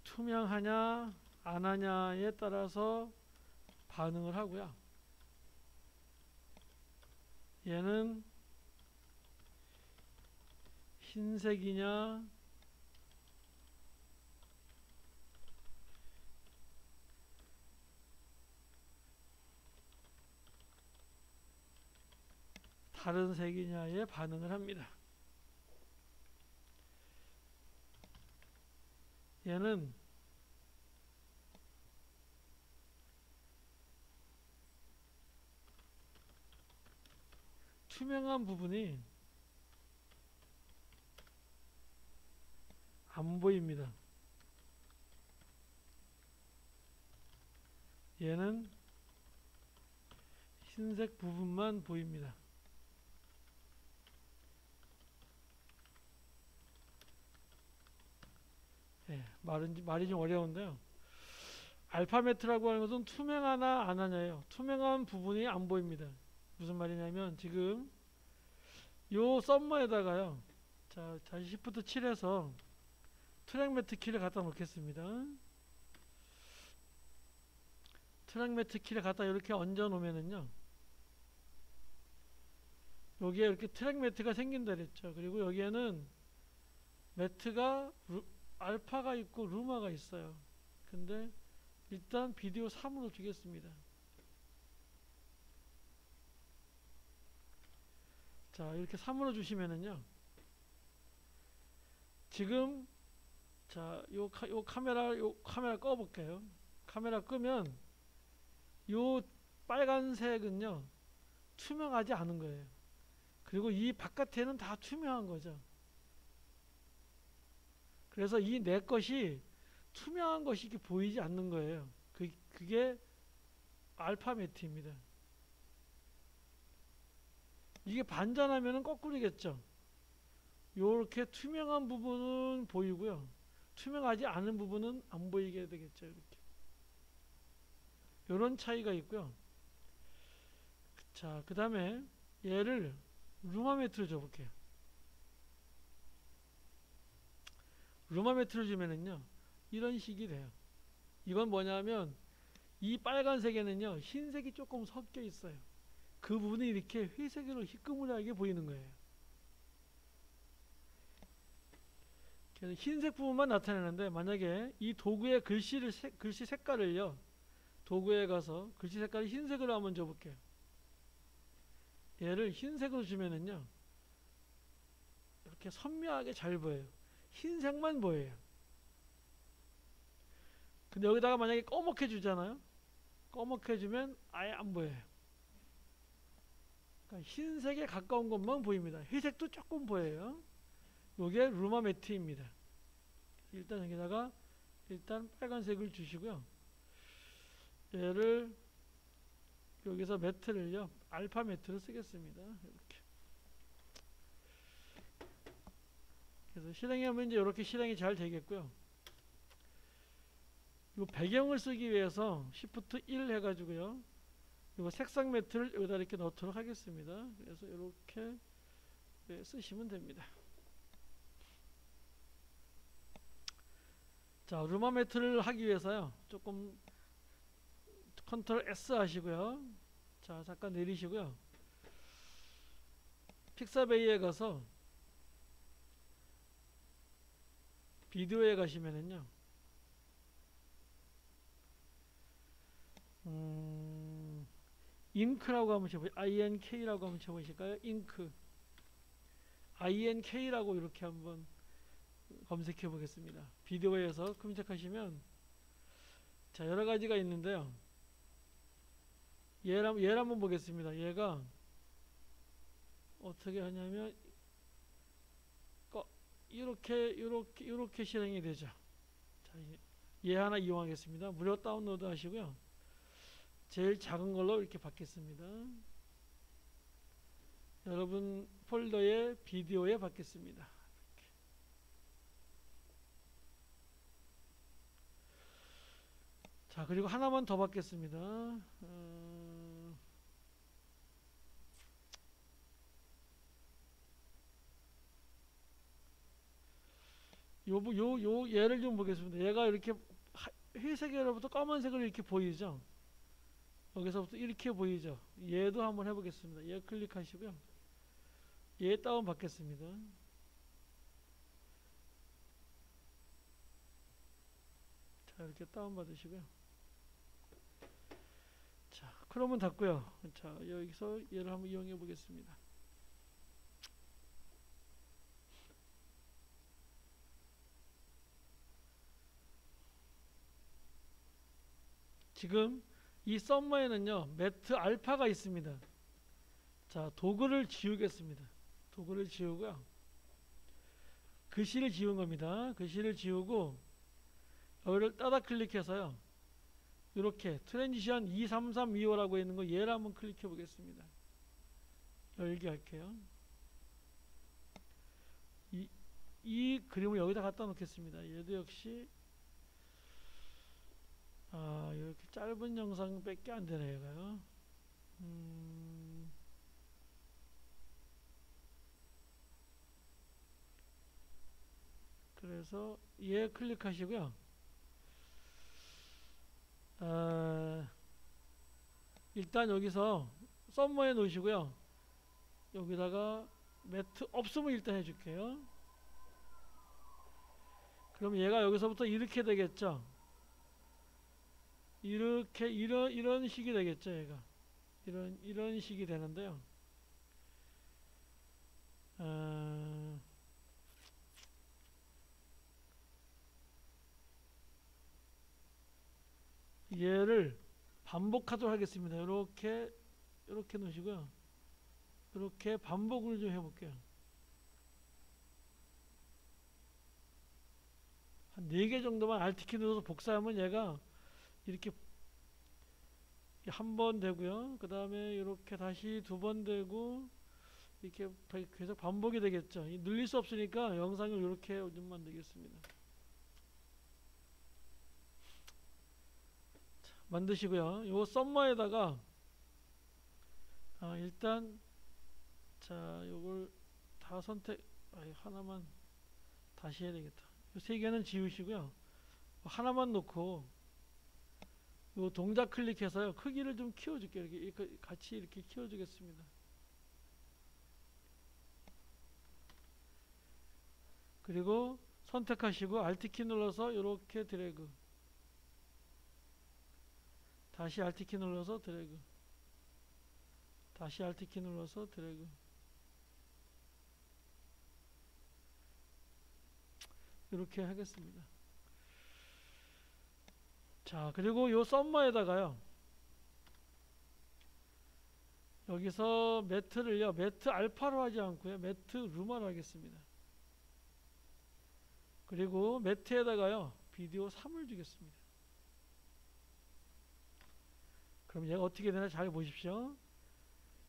투명하냐 안 하냐에 따라서 반응을 하고요. 얘는 흰색이냐 다른 색이냐에 반응을 합니다. 얘는 투명한 부분이 안 보입니다. 얘는 흰색 부분만 보입니다. 예, 말이 좀 어려운데요. 알파 매트라고 하는 것은 투명하나 안 하냐예요. 투명한 부분이 안 보입니다. 무슨 말이냐면 지금 요 썸머에다가요. 자, 다시 Shift 7해서 트랙 매트 키를 갖다 놓겠습니다. 트랙 매트 키를 갖다 이렇게 얹어 놓으면은요. 여기에 이렇게 트랙 매트가 생긴다 그랬죠. 그리고 여기에는 매트가 알파가 있고 루마가 있어요. 근데 일단 비디오 3으로 주겠습니다. 자, 이렇게 3으로 주시면은요. 지금 자, 요 카메라 꺼 볼게요. 카메라 끄면 요 빨간색은요. 투명하지 않은 거예요. 그리고 이 바깥에는 다 투명한 거죠. 그래서 이 내 것이 투명한 것이 이렇게 보이지 않는 거예요. 그게 알파 매트입니다. 이게 반전하면은 거꾸로겠죠. 요렇게 투명한 부분은 보이고요. 투명하지 않은 부분은 안 보이게 되겠죠. 이렇게. 요런 차이가 있고요. 자, 그 다음에 얘를 루마 매트로 줘볼게요. 루마 매트를 주면은요. 이런 식이 돼요. 이건 뭐냐면 이 빨간색에는요. 흰색이 조금 섞여 있어요. 그 부분이 이렇게 회색으로 희끄무리하게 보이는 거예요. 그래서 흰색 부분만 나타내는데 만약에 이 도구의 글씨 색깔을요. 도구에 가서 글씨 색깔을 흰색으로 한번 줘볼게요. 얘를 흰색으로 주면은요. 이렇게 선명하게 잘 보여요. 흰색만 보여요. 근데 여기다가 만약에 꺼멓게 주잖아요. 꺼멓게 주면 아예 안 보여요. 그러니까 흰색에 가까운 것만 보입니다. 회색도 조금 보여요. 요게 루마 매트입니다. 일단 여기다가 일단 빨간색을 주시고요. 얘를 여기서 매트를요, 알파 매트를 쓰겠습니다. 이렇게. 그래서 실행하면 이제 이렇게 실행이 잘 되겠고요. 이 배경을 쓰기 위해서 Shift 1 해가지고요. 이거 색상 매트를 여기다 이렇게 넣도록 하겠습니다. 그래서 이렇게 쓰시면 됩니다. 자, 루마 매트를 하기 위해서요. 조금 컨트롤 S 하시고요. 자, 잠깐 내리시고요. 픽사베이에 가서 비디오에 가시면은요. 잉크라고 한번 쳐보세요. INK라고 한번 쳐보실까요? 잉크. INK라고 이렇게 한번 검색해 보겠습니다. 비디오에서 검색하시면 자, 여러 가지가 있는데요. 얘를 한번 보겠습니다. 얘가 어떻게 하냐면 이렇게 실행이 되죠. 자, 얘 하나 이용하겠습니다. 무료 다운로드 하시고요. 제일 작은 걸로 이렇게 받겠습니다. 여러분 폴더에 비디오에 받겠습니다. 이렇게. 자, 그리고 하나만 더 받겠습니다. 요 얘를 좀 보겠습니다. 얘가 이렇게 회색으로부터 검은색으로 이렇게 보이죠. 여기서부터 이렇게 보이죠. 얘도 한번 해보겠습니다. 얘 클릭하시고요. 얘 다운 받겠습니다. 자, 이렇게 다운 받으시고요. 자, 크롬은 닫고요. 자, 여기서 얘를 한번 이용해 보겠습니다. 지금 이 썸머에는요, 매트 알파가 있습니다. 자, 도구를 지우겠습니다. 도구를 지우고요. 글씨를 지운 겁니다. 글씨를 지우고 여기를 따다 클릭해서요. 이렇게 트랜지션 23325라고 있는 거 얘를 한번 클릭해 보겠습니다. 열기 할게요. 이 그림을 여기다 갖다 놓겠습니다. 얘도 역시 이렇게 짧은 영상밖에 안 되네, 얘가요. 그래서 얘 클릭하시고요. 일단 여기서 썸머에 놓으시고요. 여기다가 매트 없으면 일단 해줄게요. 그럼 얘가 여기서부터 이렇게 되겠죠. 이렇게 이런 식이 되겠죠. 얘가 이런 식이 되는데요. 얘를 반복하도록 하겠습니다. 이렇게 놓으시고요. 이렇게 반복을 좀 해볼게요. 한 4개 정도만 Alt키 눌러서 복사하면 얘가 이렇게 한 번 되고요. 그 다음에 이렇게 다시 2번 되고 이렇게 계속 반복이 되겠죠. 늘릴 수 없으니까 영상을 이렇게 좀 만들겠습니다. 자, 만드시고요. 요 썸머에다가 일단 자, 요걸 다 하나만 다시 해야 되겠다. 요 3개는 지우시고요. 하나만 놓고 요 동작 클릭해서요. 크기를 좀 키워줄게요. 이렇게 같이 이렇게 키워주겠습니다. 그리고 선택하시고 Alt키 눌러서 이렇게 드래그. 다시 Alt키 눌러서 드래그. 다시 Alt키 눌러서 드래그. 이렇게 하겠습니다. 자, 그리고 요 썸머에다가요. 여기서 매트를요. 매트 알파로 하지 않고요. 매트 루마로 하겠습니다. 그리고 매트에다가요. 비디오 3을 주겠습니다. 그럼 얘가 어떻게 되나 잘 보십시오.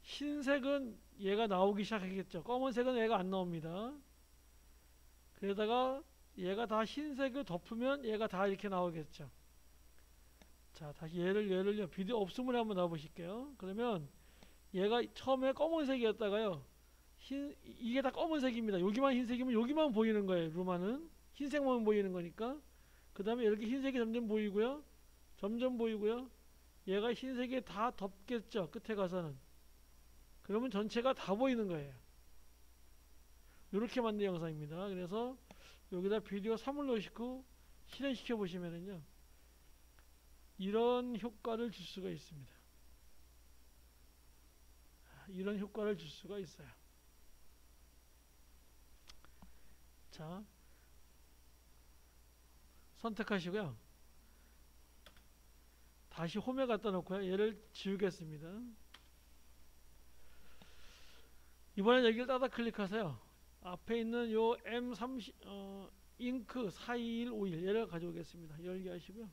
흰색은 얘가 나오기 시작하겠죠. 검은색은 얘가 안 나옵니다. 그러다가 얘가 다 흰색을 덮으면 얘가 다 이렇게 나오겠죠. 자, 다시 얘를요. 비디오 없음을 한번 놔보실게요. 그러면 얘가 처음에 검은색이었다가요. 이게 다 검은색입니다. 여기만 흰색이면 여기만 보이는 거예요. 루마는 흰색만 보이는 거니까. 그 다음에 이렇게 흰색이 점점 보이고요. 점점 보이고요. 얘가 흰색에 다 덮겠죠. 끝에 가서는. 그러면 전체가 다 보이는 거예요. 이렇게 만든 영상입니다. 그래서 여기다 비디오 3을 넣으시고 실행시켜 보시면은요. 이런 효과를 줄 수가 있습니다. 이런 효과를 줄 수가 있어요. 자, 선택하시고요. 다시 홈에 갖다 놓고요. 얘를 지우겠습니다. 이번엔 여기를 따다 클릭하세요. 앞에 있는 요 M30 잉크 42151 얘를 가져오겠습니다. 열기 하시고요.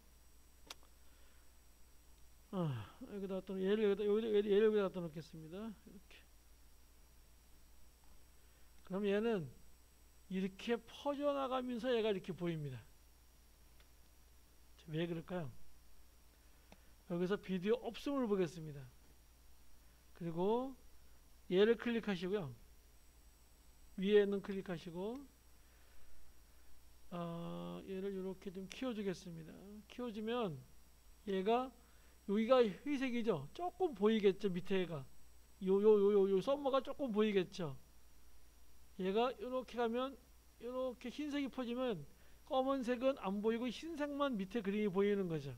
여기다 또 얘를 여기다 갖다 놓겠습니다. 이렇게. 그럼 얘는 이렇게 퍼져나가면서 얘가 이렇게 보입니다. 왜 그럴까요? 여기서 비디오 없음을 보겠습니다. 그리고 얘를 클릭하시고요. 위에 있는 클릭하시고 얘를 이렇게 좀 키워주겠습니다. 키워주면 얘가 여기가 회색이죠. 조금 보이겠죠. 밑에가 요 썸머가 조금 보이겠죠. 얘가 이렇게 가면 이렇게 흰색이 퍼지면 검은색은 안 보이고 흰색만 밑에 그림이 보이는 거죠.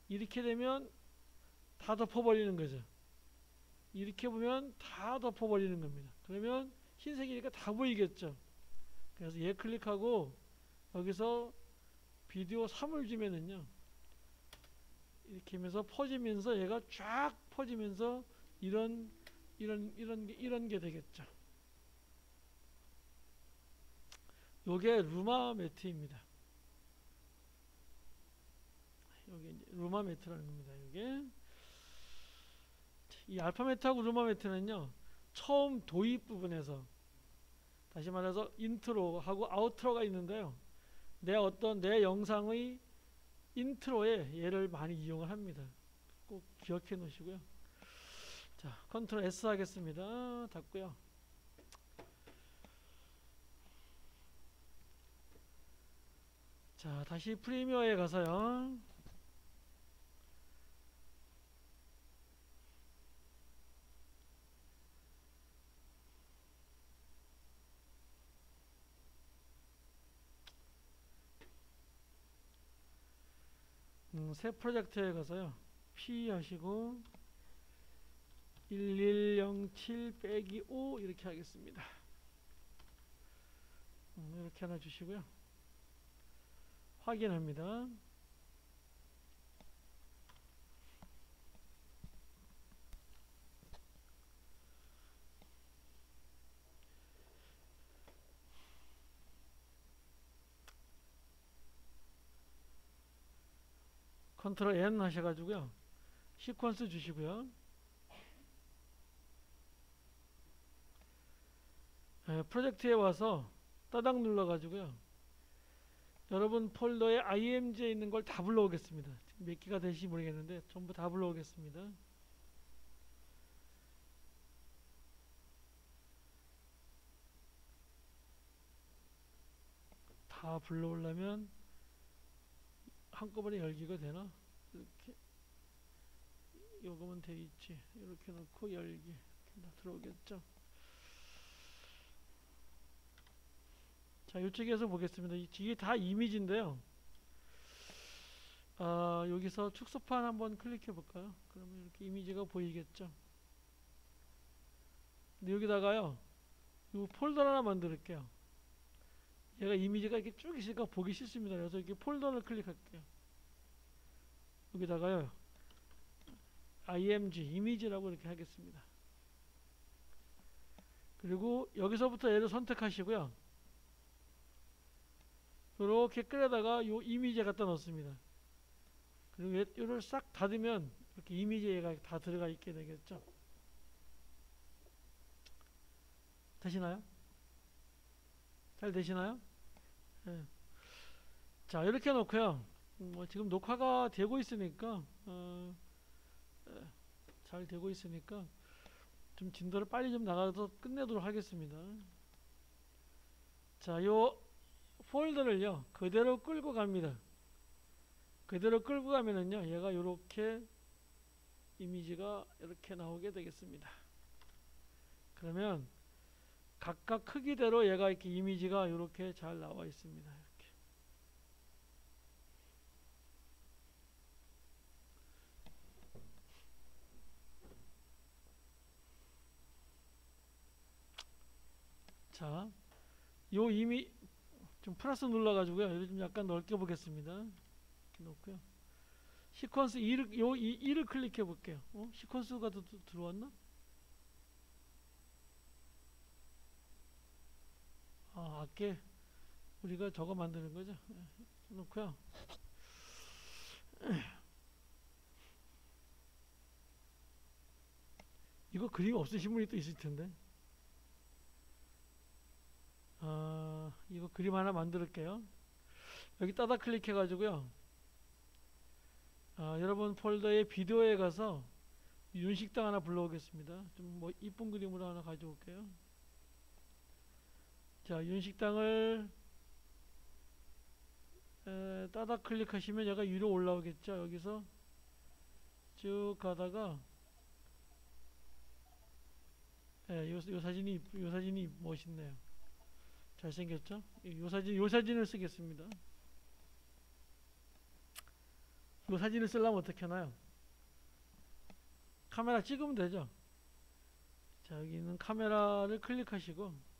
이렇게 되면 다 덮어버리는 거죠. 이렇게 보면 다 덮어버리는 겁니다. 그러면 흰색이니까 다 보이겠죠. 그래서 얘 클릭하고 여기서 비디오 3을 주면은요. 이렇게 하면서 퍼지면서 얘가 쫙 퍼지면서 이런 게 되겠죠. 요게 루마 매트입니다. 요게 이제 루마 매트라는 겁니다. 요게 이 알파 매트하고 루마 매트는요. 처음 도입 부분에서 다시 말해서 인트로하고 아우트로가 있는데요. 내 영상의 인트로에 얘를 많이 이용을 합니다. 꼭 기억해 놓으시고요. 자, 컨트롤 S 하겠습니다. 닫고요. 자, 다시 프리미어에 가서요. 새 프로젝트에 가서요. P 하시고 1107-5 이렇게 하겠습니다. 이렇게 하나 주시고요. 확인합니다. 컨트롤 N 하셔가지고요. 시퀀스 주시고요. 프로젝트에 와서 따닥 눌러가지고요. 여러분 폴더에 img에 있는 걸 다 불러오겠습니다. 몇 개가 되실지 모르겠는데 전부 다 불러오겠습니다. 다 불러오려면 한꺼번에 열기가 되나? 이렇게 요거면 되겠지. 이렇게 놓고 열기 이렇게 다 들어오겠죠. 자, 이쪽에서 보겠습니다. 이게 다 이미지인데요. 여기서 축소판 한번 클릭해 볼까요? 그러면 이렇게 이미지가 보이겠죠. 근데 여기다가요, 이 폴더 하나 만들게요. 얘가 이미지가 이렇게 쭉 있으니까 보기 싫습니다. 그래서 이렇게 폴더를 클릭할게요. 여기다가요, img 이미지라고 이렇게 하겠습니다. 그리고 여기서부터 얘를 선택하시고요. 이렇게 끌어다가 요 이미지에 갖다 넣습니다. 그리고 얘를 싹 닫으면 이렇게 이미지가 다 들어가 있게 되겠죠. 되시나요? 잘 되시나요? 예. 자, 이렇게 놓고요. 뭐 지금 녹화가 되고 있으니까 잘 되고 있으니까 좀 진도를 빨리 좀 나가서 끝내도록 하겠습니다. 자, 요 폴더를요 그대로 끌고 갑니다. 그대로 끌고 가면은요 얘가 요렇게 이미지가 이렇게 나오게 되겠습니다. 그러면 각각 크기대로 얘가 이렇게 이미지가 이렇게 잘 나와 있습니다. 이렇게. 자, 요 이미 좀 플러스 눌러가지고요. 이를 좀 약간 넓게 보겠습니다. 이렇게 놓고요. 시퀀스 2를 클릭해 볼게요. 시퀀스가 들어왔나? 아까 우리가 저거 만드는 거죠. 놓고요. 이거 그림 없으신 분이 또 있을 텐데. 이거 그림 하나 만들게요. 여기 따다 클릭해 가지고요. 여러분 폴더에 비디오에 가서 윤식당 하나 불러오겠습니다. 좀 뭐 이쁜 그림으로 하나 가져올게요. 자, 윤식당을 따다 클릭하시면 얘가 위로 올라오겠죠. 여기서 쭉 가다가 요 사진이 멋있네요. 잘생겼죠? 요 사진을 쓰겠습니다. 요 사진을 쓰려면 어떻게 하나요? 카메라 찍으면 되죠. 자, 여기 있는 카메라를 클릭하시고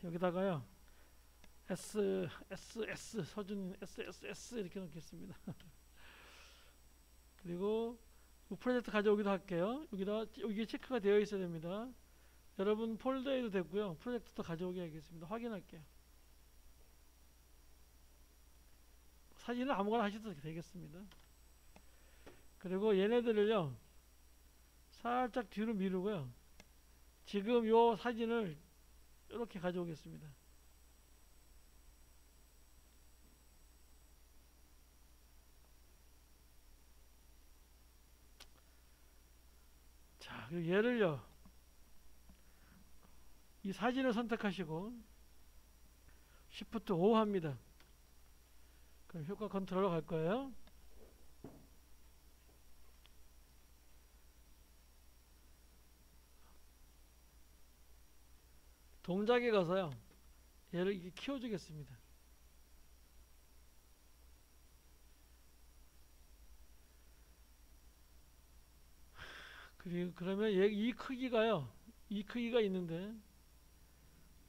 여기다가요 서준 SSS 이렇게 놓겠습니다. 그리고 프로젝트 가져오기도 할게요. 여기에 체크가 되어 있어야 됩니다. 여러분 폴더에도 되고요. 프로젝트도 가져오게 하겠습니다. 확인할게요. 사진은 아무거나 하셔도 되겠습니다. 그리고 얘네들을요 살짝 뒤로 미루고요. 지금 요 사진을 이렇게 가져오겠습니다. 자, 그리고 얘를요 이 사진을 선택하시고 Shift O 합니다. 그럼 효과 컨트롤로 갈 거예요. 동작에 가서요 얘를 이렇게 키워주겠습니다. 그리고 그러면 이 크기가요 이 크기가 있는데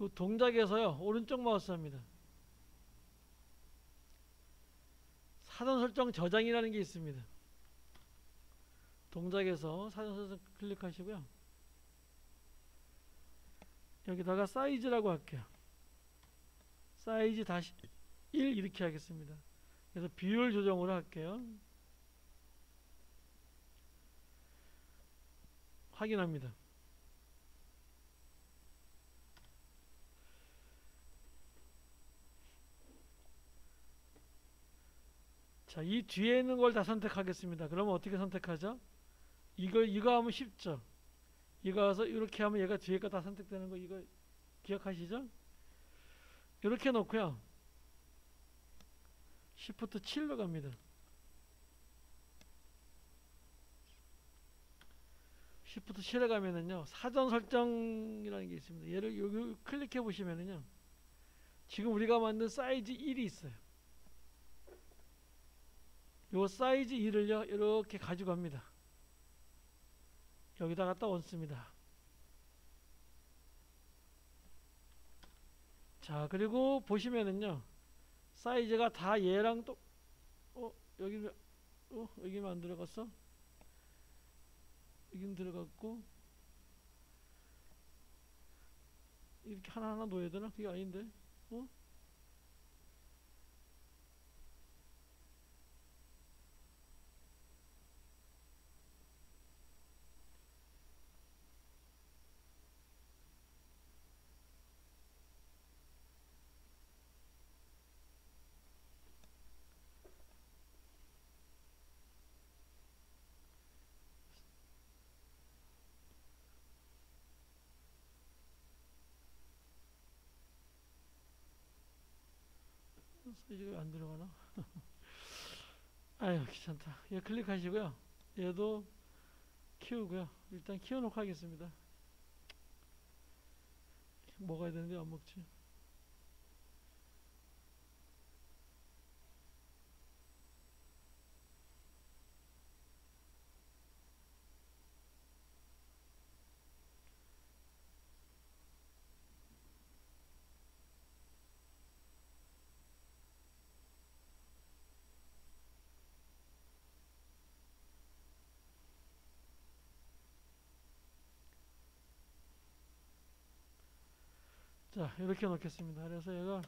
이 동작에서요 오른쪽 마우스 합니다. 사전 설정 저장이라는 게 있습니다. 동작에서 사전 설정 클릭하시고요. 여기다가 사이즈라고 할게요. 사이즈 다시 1 이렇게 하겠습니다. 그래서 비율 조정으로 할게요. 확인합니다. 자, 이 뒤에 있는 걸 다 선택하겠습니다. 그러면 어떻게 선택하죠? 이거 하면 쉽죠? 이거 와서 이렇게 하면 얘가 뒤에 거 다 선택되는 거 이거 기억하시죠? 이렇게 놓고요. Shift 7로 갑니다. Shift 7에 가면은요. 사전 설정이라는 게 있습니다. 얘를 여기 클릭해 보시면은요. 지금 우리가 만든 사이즈 1이 있어요. 요 사이즈 1을요. 이렇게 가져갑니다. 여기다 갖다 얹습니다. 자, 그리고 보시면은요. 사이즈가 다 얘랑 또 여기는 안 들어갔어? 여기는 들어갔고 이렇게 하나하나 놓아야 되나? 그게 아닌데 사이즈가 안 들어가나? 아유 귀찮다. 얘 클릭하시고요. 얘도 키우고요. 일단 키워놓고 하겠습니다. 먹어야 되는데 안 먹지. 자 이렇게 놓겠습니다. 그래서 얘가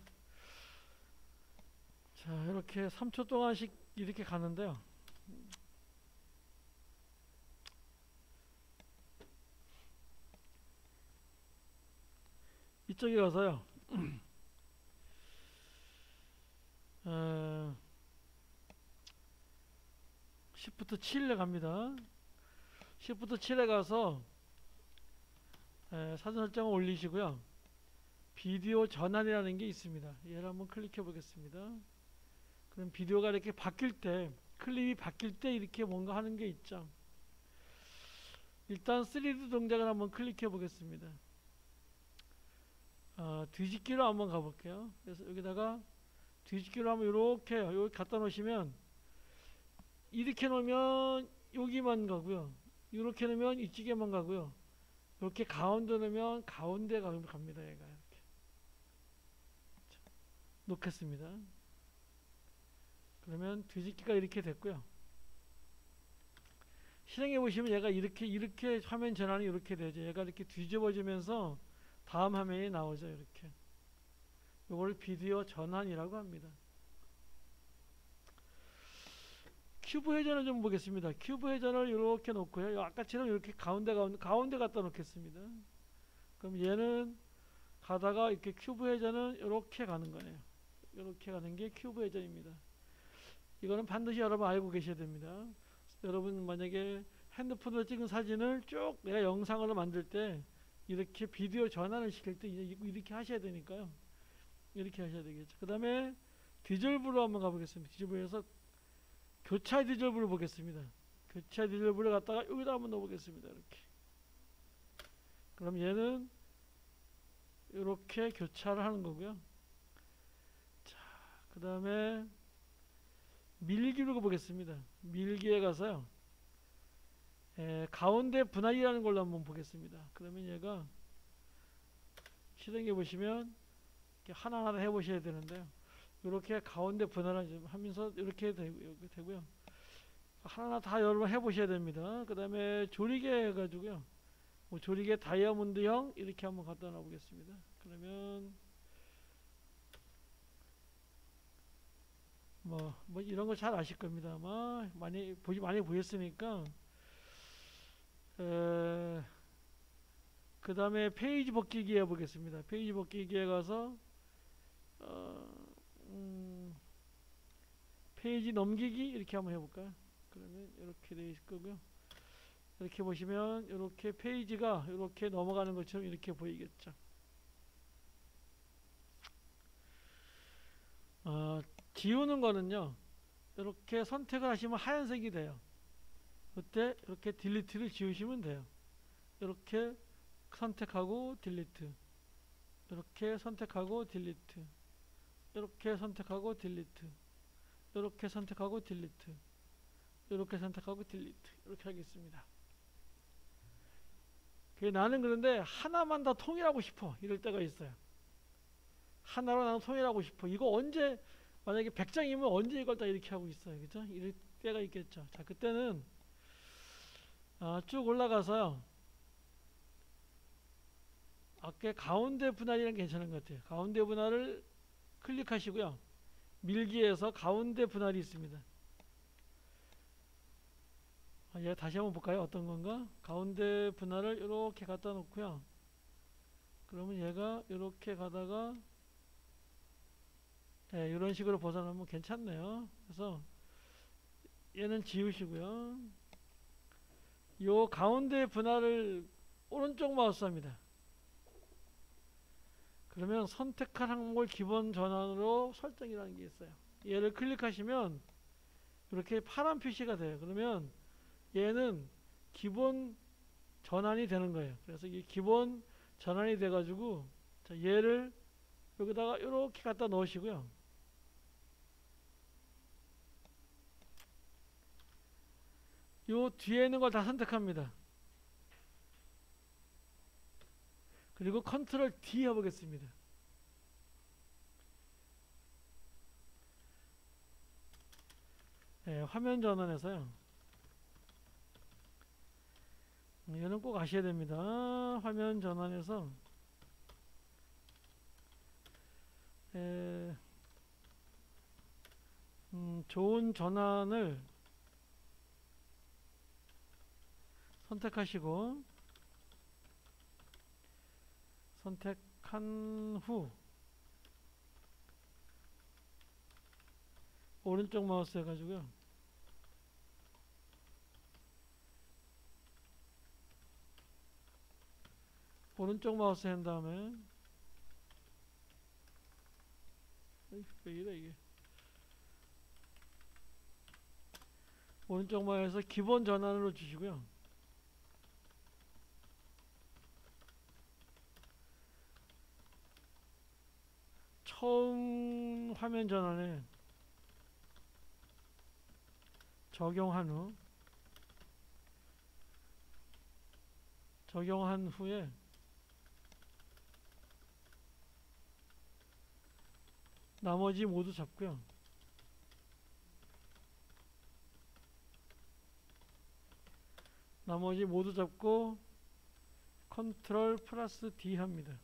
자 이렇게 3초 동안씩 이렇게 가는데요. 이쪽에 가서요. Shift 7에 갑니다. Shift 7에 가서 사전 설정을 올리시고요. 비디오 전환이라는 게 있습니다. 얘를 한번 클릭해 보겠습니다. 그럼 비디오가 이렇게 바뀔 때, 클립이 바뀔 때 이렇게 뭔가 하는 게 있죠. 일단 3D 동작을 한번 클릭해 보겠습니다. 뒤집기로 한번 가볼게요. 그래서 여기다가 뒤집기로 한번 이렇게 여기 갖다 놓으시면 이렇게 놓으면 여기만 가고요. 이렇게 놓으면 이쪽에만 가고요. 이렇게 가운데 놓으면 가운데 갑니다. 얘가 이렇게 놓겠습니다. 그러면 뒤집기가 이렇게 됐고요. 실행해 보시면 얘가 이렇게 화면 전환이 이렇게 되죠. 얘가 이렇게 뒤집어지면서 다음 화면이 나오죠. 이렇게. 이걸 비디오 전환이라고 합니다. 큐브 회전을 좀 보겠습니다. 큐브 회전을 이렇게 놓고요. 아까처럼 이렇게 가운데 갖다 놓겠습니다. 그럼 얘는 가다가 이렇게 큐브 회전은 이렇게 가는 거네요. 이렇게 가는 게 큐브 회전입니다. 이거는 반드시 여러분 알고 계셔야 됩니다. 여러분 만약에 핸드폰으로 찍은 사진을 쭉 내가 영상으로 만들 때 이렇게 비디오 전환을 시킬 때 이렇게 하셔야 되니까요. 이렇게 하셔야 되겠죠. 그 다음에 디졸브로 한번 가보겠습니다. 디졸브에서 교차 디졸브를 보겠습니다. 교차 디졸브를 갖다가 여기다 한번 넣어보겠습니다. 이렇게. 그럼 얘는 이렇게 교차를 하는 거고요. 자, 그 다음에 밀기로 보겠습니다. 밀기에 가서요. 가운데 분할이라는 걸로 한번 보겠습니다. 그러면 얘가 실행해 보시면 이렇게 하나하나 해보셔야 되는데요. 이렇게 가운데 분할을 하면서 이렇게 되고요. 하나하나 다 여러분 해보셔야 됩니다. 그 다음에 조리개 해가지고요. 뭐 조리개 다이아몬드형 이렇게 한번 갖다 놔 보겠습니다. 그러면 뭐 이런 거 잘 아실 겁니다. 아마 많이 보셨으니까. 그 다음에 페이지 벗기기 해보겠습니다. 페이지 벗기기에 가서 페이지 넘기기 이렇게 한번 해볼까요? 그러면 이렇게 되어 있을 거고요. 이렇게 보시면 이렇게 페이지가 이렇게 넘어가는 것처럼 이렇게 보이겠죠. 지우는 거는요. 이렇게 선택을 하시면 하얀색이 돼요. 그때 이렇게 딜리트를 지우시면 돼요. 이렇게 선택하고 딜리트, 이렇게 선택하고 딜리트, 이렇게 선택하고 딜리트, 이렇게 선택하고 딜리트, 이렇게 선택하고 딜리트, 이렇게 하겠습니다. 나는 그런데 하나만 다 통일하고 싶어 이럴 때가 있어요. 하나로 나는 통일하고 싶어. 이거 언제 만약에 100장이면 언제 이걸 다 이렇게 하고 있어요. 그죠? 이럴 때가 있겠죠. 자, 그때는 쭉 올라가서요. 아까 가운데 분할이랑 괜찮은 것 같아요. 가운데 분할을 클릭하시고요. 밀기에서 가운데 분할이 있습니다. 얘 다시 한번 볼까요? 어떤 건가? 가운데 분할을 이렇게 갖다 놓고요. 그러면 얘가 이렇게 가다가 이런 식으로 벗어나면 괜찮네요. 그래서 얘는 지우시고요. 요 가운데 분할을 오른쪽 마우스 합니다. 그러면 선택한 항목을 기본 전환으로 설정이라는 게 있어요. 얘를 클릭하시면 이렇게 파란 표시가 돼요. 그러면 얘는 기본 전환이 되는 거예요. 그래서 이 기본 전환이 돼 가지고 얘를 여기다가 이렇게 갖다 넣으시고요. 요 뒤에 있는 걸 다 선택합니다. 그리고 컨트롤 D 해보겠습니다. 네, 화면 전환해서요. 이거는 꼭 아셔야 됩니다. 화면 전환해서 좋은 전환을 선택하시고 선택한 후 오른쪽 마우스 해가지고요. 오른쪽 마우스 한 다음에 왜 이래 이게 오른쪽 마우스에서 기본 전환으로 주시고요. 처음 화면 전환에 적용한 후에 나머지 모두 잡고요. 나머지 모두 잡고 컨트롤 플러스 D 합니다.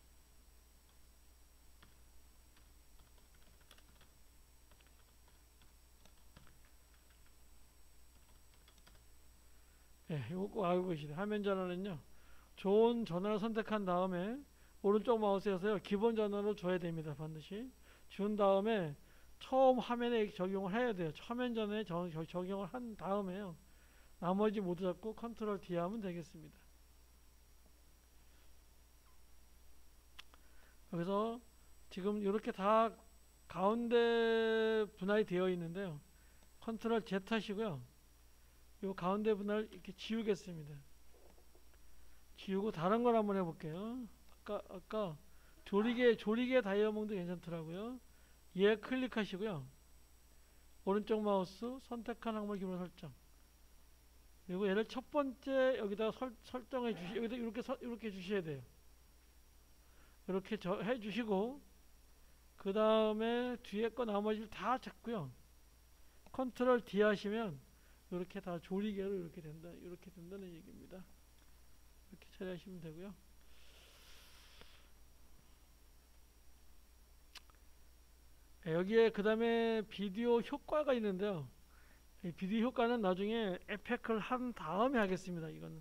예, 이거 꼭 알고 계시네. 화면 전환은요. 좋은 전환을 선택한 다음에 오른쪽 마우스에서요. 기본 전환을 줘야 됩니다. 반드시. 준 다음에 처음 화면에 적용을 해야 돼요. 화면 전환에 적용을 한 다음에요. 나머지 모두 잡고 컨트롤 D 하면 되겠습니다. 여기서 지금 이렇게 다 가운데 분할이 되어 있는데요. 컨트롤 Z 하시고요. 이 가운데 분할 이렇게 지우겠습니다. 지우고 다른 걸 한번 해볼게요. 아까 조리개 다이아몬드 괜찮더라고요. 얘 클릭하시고요. 오른쪽 마우스 선택한 항목 기본 설정. 그리고 얘를 첫 번째 여기다 설정해 주시 여기다 이렇게 주셔야 돼요. 이렇게 해 주시고 그 다음에 뒤에 거 나머지를 다 잡고요. 컨트롤 D 하시면 이렇게 다 조리개로 이렇게 된다는 얘기입니다. 이렇게 처리하시면 되고요. 여기에 그 다음에 비디오 효과가 있는데요. 이 비디오 효과는 나중에 에펙을 한 다음에 하겠습니다. 이거는.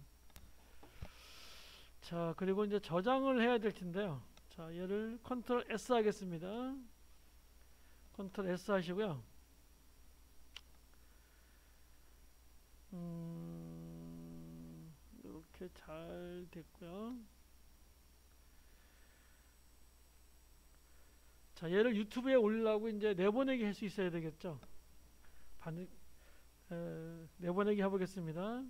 자, 그리고 이제 저장을 해야 될 텐데요. 자, 얘를 컨트롤 S 하겠습니다. 컨트롤 S 하시고요. 이렇게 잘 됐고요. 자, 얘를 유튜브에 올리려고 이제 내보내기 할 수 있어야 되겠죠. 내보내기 해보겠습니다.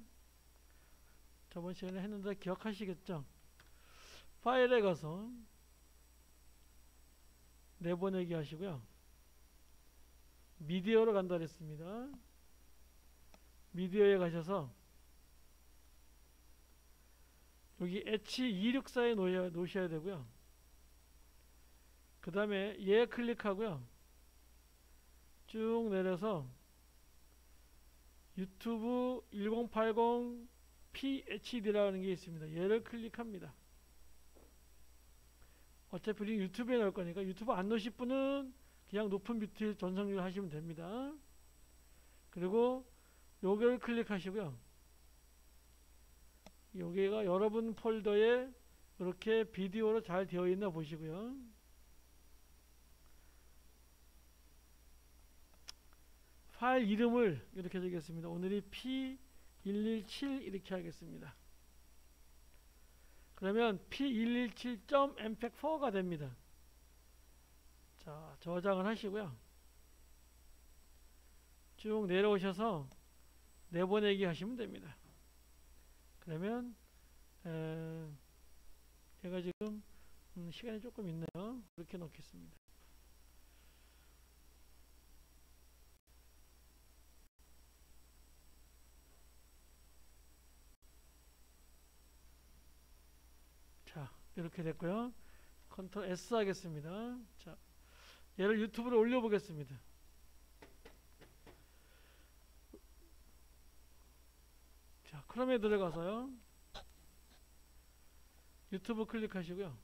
저번 시간에 했는데 기억하시겠죠? 파일에 가서 내보내기 하시고요. 미디어로 간다 그랬습니다. 미디어에 가셔서 여기 H264에 놓으셔야 되고요. 그 다음에 얘 클릭하고요. 쭉 내려서 유튜브 1080 PHD라는 게 있습니다. 얘를 클릭합니다. 어차피 우리 유튜브에 넣을 거니까 유튜브 안 넣으실 분은 그냥 높은 비트 전성률 하시면 됩니다. 그리고 요걸 클릭하시고요. 여기가 여러분 폴더에 이렇게 비디오로 잘 되어 있나 보시고요. 파일 이름을 이렇게 적겠습니다. 오늘이 P117 이렇게 하겠습니다. 그러면 P117.mp4가 됩니다. 자, 저장을 하시고요. 쭉 내려오셔서 내보내기 하시면 됩니다. 그러면 제가 지금 시간이 조금 있네요. 이렇게 넣겠습니다. 자, 이렇게 됐고요. 컨트롤 S 하겠습니다. 자, 얘를 유튜브로 올려보겠습니다. 자, 크롬에 들어가서요. 유튜브 클릭하시고요.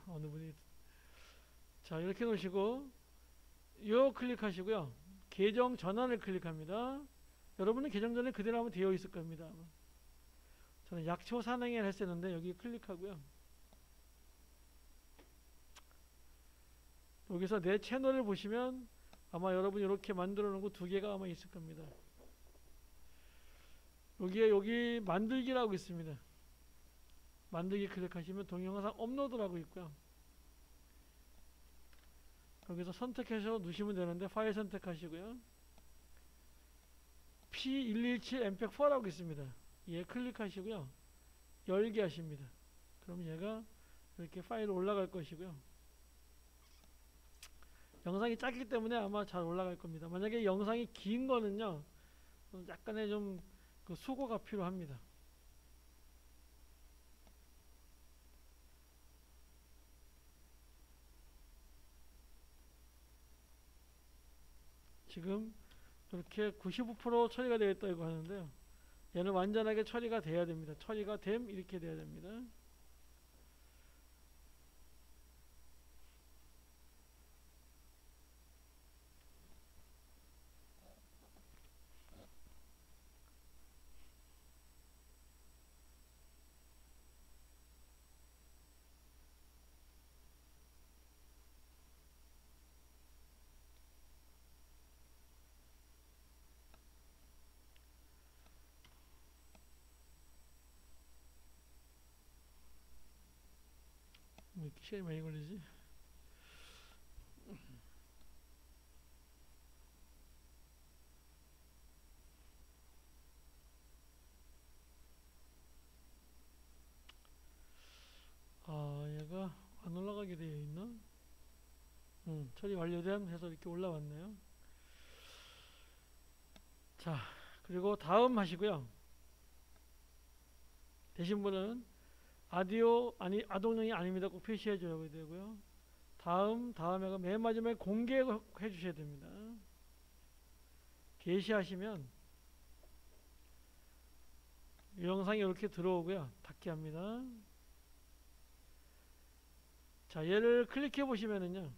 어느 분이 자, 이렇게 놓으시고 요 클릭하시고요. 계정 전환을 클릭합니다. 여러분은 계정 전환 그대로 하면 되어 있을 겁니다. 저는 약초 산행을 했었는데 여기 클릭하고요. 여기서 내 채널을 보시면 아마 여러분이 이렇게 만들어 놓은 거 두 개가 아마 있을 겁니다. 여기 만들기라고 있습니다. 만들기 클릭하시면 동영상 업로드라고 있고요. 여기서 선택해서 누시면 되는데 파일 선택하시고요. P117 MPEG-4라고 있습니다. 얘 클릭하시고요. 열기 하십니다. 그럼 얘가 이렇게 파일로 올라갈 것이고요. 영상이 작기 때문에 아마 잘 올라갈 겁니다. 만약에 영상이 긴 거는요, 약간의 좀 그 수고가 필요합니다. 지금 이렇게 95% 처리가 되어 있다고 하는데요. 얘는 완전하게 처리가 돼야 됩니다. 처리가 됨 이렇게 돼야 됩니다. 왜 이렇게 시간이 많이 걸리지? 얘가 안 올라가게 되어 있나? 처리 완료됨 해서 이렇게 올라왔네요. 자, 그리고 다음 하시고요. 되신 분은 아동용이 아닙니다. 꼭 표시해 줘야 되고요. 다음에 맨 마지막에 공개해 주셔야 됩니다. 게시하시면 이 영상이 이렇게 들어오고요. 닫기 합니다. 자, 얘를 클릭해 보시면은요.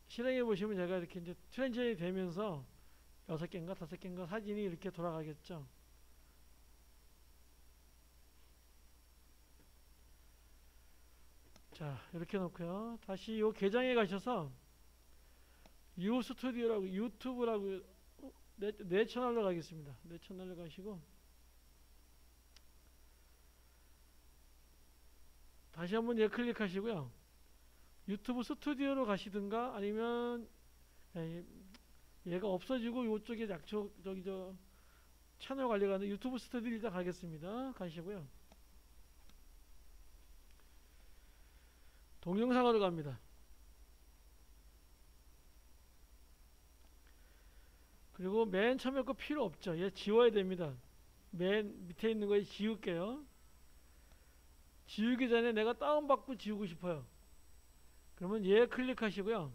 실행해 보시면 제가 이렇게 이제 트랜지션이 되면서 6개인가 5개인가 사진이 이렇게 돌아가겠죠. 자, 이렇게 놓고요. 다시 이 계정에 가셔서 유스튜디오라고 유튜브라고 내 채널로 가겠습니다. 내 채널로 가시고 다시 한번 얘 클릭하시고요. 유튜브 스튜디오로 가시든가 아니면 얘가 없어지고 요쪽에 약초 채널 관리가는 유튜브 스튜디오 일단 가겠습니다. 가시고요. 동영상으로 갑니다. 그리고 맨 처음에 거 필요 없죠. 얘 지워야 됩니다. 맨 밑에 있는 거 지울게요. 지우기 전에 내가 다운받고 지우고 싶어요. 그러면 얘 클릭하시고요.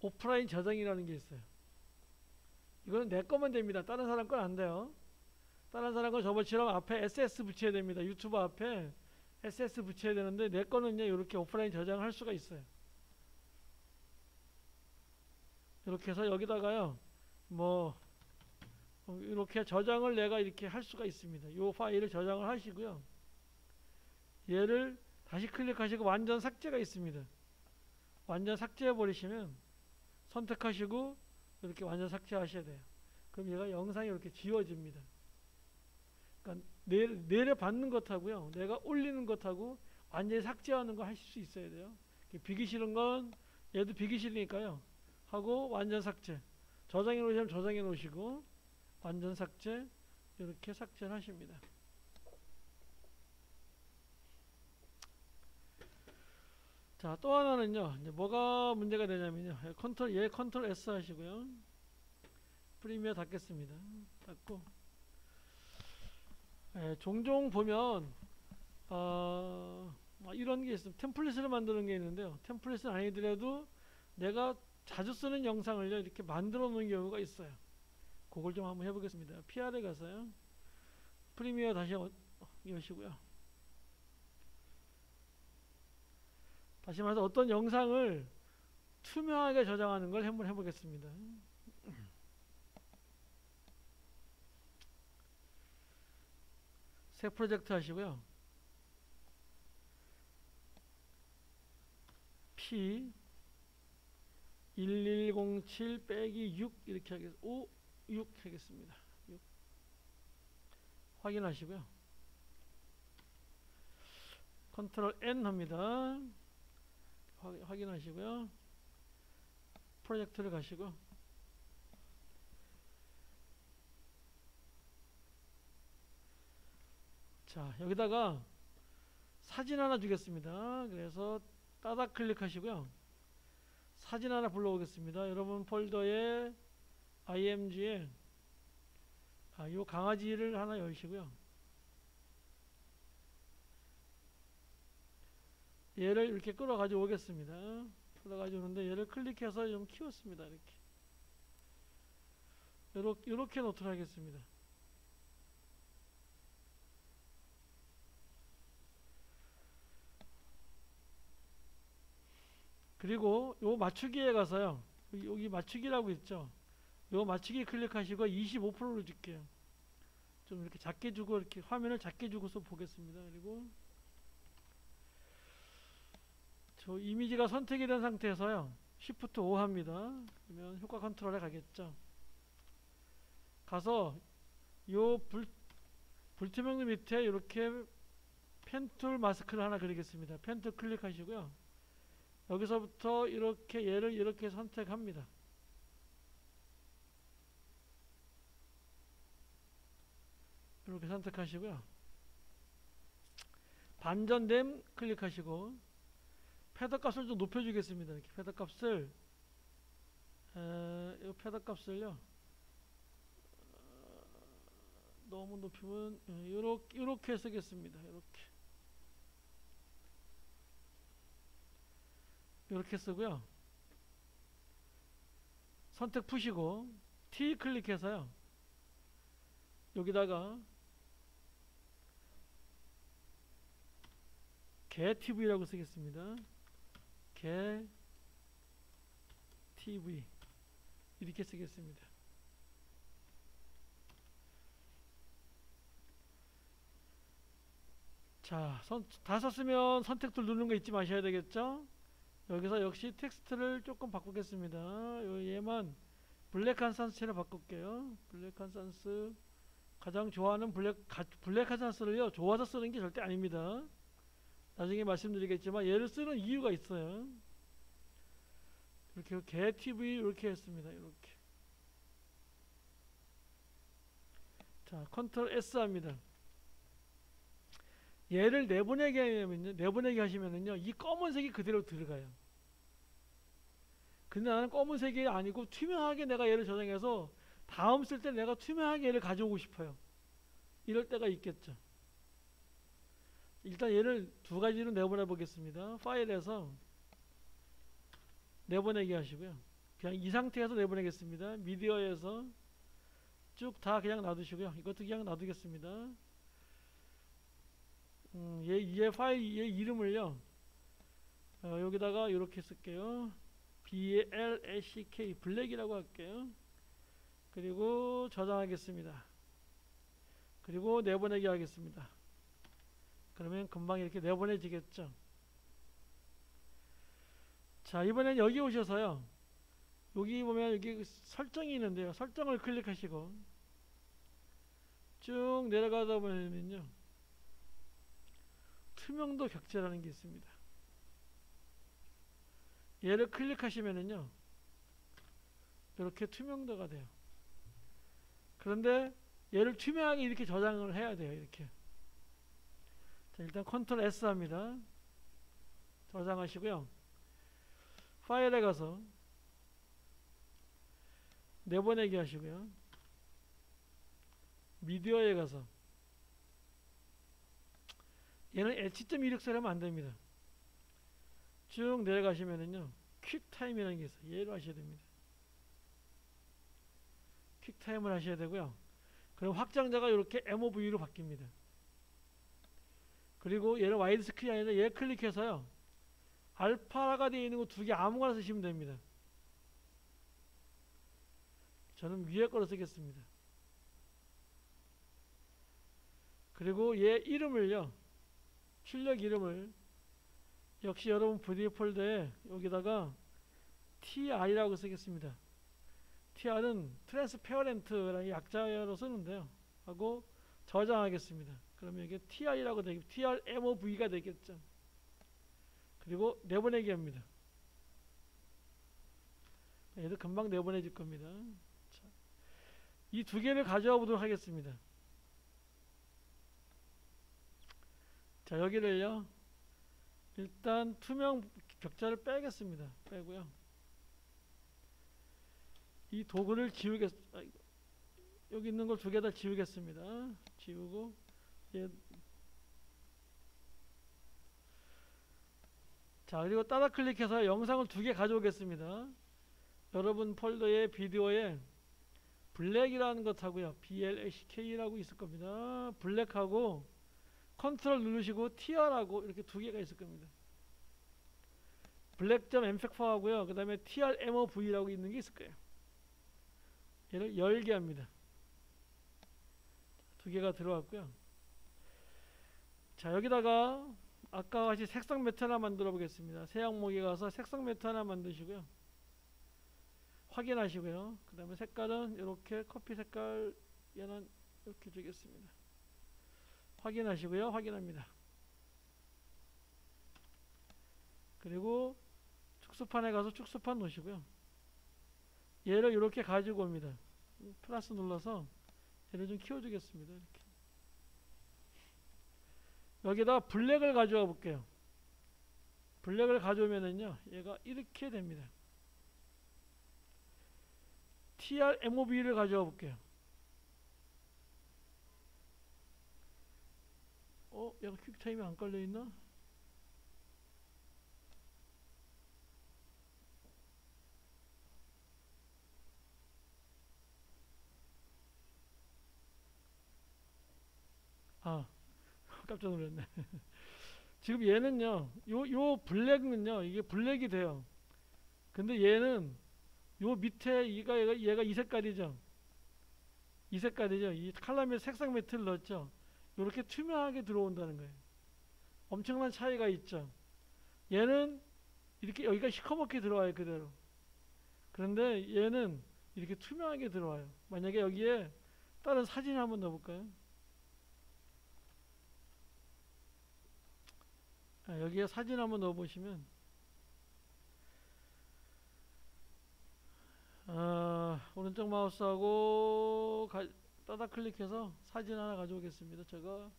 오프라인 저장이라는 게 있어요. 이거는 내 거만 됩니다. 다른 사람 건 안 돼요. 다른 사람 건 저번처럼 앞에 SS 붙여야 됩니다. 유튜브 앞에 SS 붙여야 되는데 내 거는요 이렇게 오프라인 저장할 수가 있어요. 이렇게 해서 여기다가요 뭐 이렇게 저장을 내가 이렇게 할 수가 있습니다. 이 파일을 저장을 하시고요. 얘를 다시 클릭하시고 완전 삭제가 있습니다. 완전 삭제해 버리시면 선택하시고 이렇게 완전 삭제하셔야 돼요. 그럼 얘가 영상이 이렇게 지워집니다. 그러니까 내려 받는 것하고요, 내가 올리는 것하고 완전히 삭제하는 거 하실 수 있어야 돼요. 비기 싫은 건 얘도 비기 싫으니까요 하고 완전 삭제, 저장해 놓으시면 저장해 놓으시고 완전 삭제, 이렇게 삭제를 하십니다. 자, 또 하나는요, 이제 뭐가 문제가 되냐면요, 컨트롤 S 하시고요, 프리미어 닫겠습니다. 닫고, 종종 보면 이런 게 있습니다. 템플릿을 만드는 게 있는데요, 템플릿은 아니더라도 내가 자주 쓰는 영상을요 이렇게 만들어 놓은 경우가 있어요. 그걸 좀 한번 해보겠습니다. PR에 가서요, 프리미어 다시 여시고요, 다시 말해서 어떤 영상을 투명하게 저장하는 걸 한번 해보겠습니다. 새 프로젝트 하시고요, P 1107 빼기 6 이렇게 하겠습니다. 5, 6 하겠습니다. 6 확인하시고요, 컨트롤 N 합니다. 확인하시고요, 프로젝트를 가시고, 자, 여기다가 사진 하나 주겠습니다. 그래서 따닥 클릭하시고요, 사진 하나 불러오겠습니다. 여러분 폴더에 img에 요 강아지를 하나 여시고요, 얘를 이렇게 끌어가지고 오겠습니다. 끌어가지고 오는데 얘를 클릭해서 좀 키웠습니다. 이렇게 노트를 하겠습니다. 그리고 요 맞추기에 가서요, 여기 맞추기라고 있죠. 요 맞추기 클릭하시고 25%로 줄게요. 좀 이렇게 작게 주고, 이렇게 화면을 작게 주고서 보겠습니다. 그리고 저 이미지가 선택이 된 상태에서요, Shift 5 합니다. 그러면 효과 컨트롤에 가겠죠. 가서 요 불투명도 밑에 이렇게 펜툴 마스크를 하나 그리겠습니다. 펜툴 클릭하시고요, 여기서부터 이렇게 얘를 이렇게 선택합니다. 이렇게 선택하시고요, 반전됨 클릭하시고 패더 값을 좀 높여주겠습니다. 이렇게 패더 값을 이 패더 값을요 너무 높이면 이렇게 쓰겠습니다. 이렇게 쓰고요, 선택 푸시고 T 클릭해서요, 여기다가 개 TV라고 쓰겠습니다. 개 TV 이렇게 쓰겠습니다. 자, 다 썼으면 선택툴 누르는 거 잊지 마셔야 되겠죠. 여기서 역시 텍스트를 조금 바꾸겠습니다. 얘만 블랙 한산스로 바꿀게요. 블랙 한산스, 가장 좋아하는 블랙 한산스를요 좋아서 쓰는 게 절대 아닙니다. 나중에 말씀드리겠지만 얘를 쓰는 이유가 있어요. 이렇게 개 TV 이렇게 했습니다. 이렇게. 자, 컨트롤 S 합니다. 얘를 내보내기 하시면은요, 이 검은색이 그대로 들어가요. 근데 나는 검은색이 아니고 투명하게 내가 얘를 저장해서 다음 쓸 때 내가 투명하게 얘를 가져오고 싶어요. 이럴 때가 있겠죠. 일단 얘를 두 가지로 내보내 보겠습니다. 파일에서 내보내기 하시고요, 그냥 이 상태에서 내보내겠습니다. 미디어에서 쭉 다 그냥 놔두시고요, 이것도 그냥 놔두겠습니다. 얘 파일, 얘 이름을요 여기다가 이렇게 쓸게요. BLACK 블랙이라고 할게요. 그리고 저장하겠습니다. 그리고 내보내기 하겠습니다. 그러면 금방 이렇게 내보내지겠죠. 자, 이번엔 여기 오셔서요. 여기 보면 여기 설정이 있는데요. 설정을 클릭하시고 쭉 내려가다 보면요. 투명도 격자라는 게 있습니다. 얘를 클릭하시면은요. 이렇게 투명도가 돼요. 그런데 얘를 투명하게 이렇게 저장을 해야 돼요. 이렇게. 자, 일단 컨트롤 S 합니다. 저장하시고요. 파일에 가서 내보내기 하시고요. 미디어에 가서 얘는 h.16셀 하면 안됩니다. 쭉 내려가시면은요. 퀵타임이라는 게 있어요. 얘로 하셔야 됩니다. 퀵타임을 하셔야 되고요. 그럼 확장자가 이렇게 MOV로 바뀝니다. 그리고 얘는 와이드 스크린이 아니라 얘 클릭해서요. 알파가 되어 있는 거 두 개 아무거나 쓰시면 됩니다. 저는 위에 거로 쓰겠습니다. 그리고 얘 이름을요. 출력 이름을 역시 여러분 VD 폴더에 여기다가 TR이라고 쓰겠습니다. TR은 트랜스페어렌트라는 약자로 쓰는데요. 하고 저장하겠습니다. 그러면 이게 TR이라고 되겠죠. TRMOV가 되겠죠. 그리고 내보내기 합니다. 얘도 금방 내보내질 겁니다. 이 두 개를 가져와 보도록 하겠습니다. 자, 여기를요. 일단 투명 격자를 빼겠습니다. 빼고요. 이 도구를 여기 있는 걸 두 개 다 지우겠습니다. 지우고 자, 그리고 따라 클릭해서 영상을 두 개 가져오겠습니다. 여러분 폴더의 비디오에 블랙이라는 것하고요. BLACK라고 있을 겁니다. 블랙하고 컨트롤 누르시고 TR하고 이렇게 두 개가 있을 겁니다. 블랙.mpeg 하고요. 그 다음에 TRMOV라고 있는 게 있을 거예요. 얘를 열게 합니다. 두 개가 들어왔고요. 자, 여기다가 아까 같이 색상 매트 하나 만들어 보겠습니다. 새 항목에 가서 색상 매트 하나 만드시고요. 확인하시고요. 그 다음에 색깔은 이렇게 커피 색깔 얘는 이렇게 주겠습니다. 확인하시고요. 확인합니다. 그리고 축소판에 가서 축소판 놓으시고요. 얘를 이렇게 가지고 옵니다. 플러스 눌러서 얘를 좀 키워주겠습니다. 이렇게. 여기다 블랙을 가져와 볼게요. 블랙을 가져오면은요, 얘가 이렇게 됩니다. TRMOV를 가져와 볼게요. 얘가 퀵타임이 안 깔려있나? 깜짝 놀랐네. 지금 얘는요, 요 블랙은요, 이게 블랙이 돼요. 근데 얘는 요 밑에 얘가 이 색깔이죠. 이 색깔이죠. 이 칼라멜 색상 매트를 넣었죠. 이렇게 투명하게 들어온다는 거예요. 엄청난 차이가 있죠. 얘는 이렇게 여기가 시커멓게 들어와요, 그대로. 그런데 얘는 이렇게 투명하게 들어와요. 만약에 여기에 다른 사진을 한번 넣어볼까요? 여기에 사진 한번 넣어보시면 오른쪽 마우스하고 따다 클릭해서 사진 하나 가져오겠습니다. 제가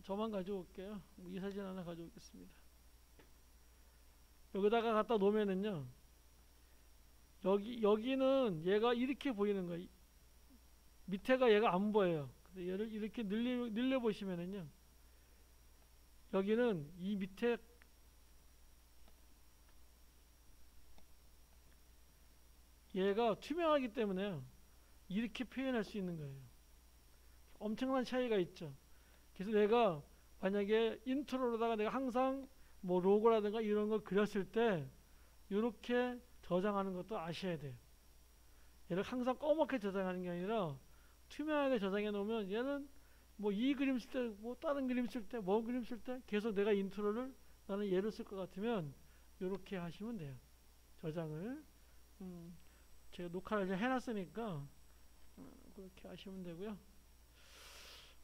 저만 가져올게요. 이 사진 하나 가져오겠습니다. 여기다가 갖다 놓으면은요, 여기는 얘가 이렇게 보이는 거예요. 밑에가 얘가 안 보여요. 얘를 이렇게 늘려 보시면은요, 여기는 이 밑에 얘가 투명하기 때문에 이렇게 표현할 수 있는 거예요. 엄청난 차이가 있죠. 그래서 내가 만약에 인트로로다가 내가 항상 뭐 로고라든가 이런 걸 그렸을 때 이렇게 저장하는 것도 아셔야 돼요. 얘를 항상 꺼멓게 저장하는 게 아니라 투명하게 저장해 놓으면 얘는 뭐 이 그림 쓸 때, 뭐 다른 그림 쓸 때, 뭐 그림 쓸 때 계속 내가 인트로를 나는 얘를 쓸 것 같으면 이렇게 하시면 돼요. 저장을. 제가 녹화를 이제 해놨으니까 그렇게 하시면 되고요.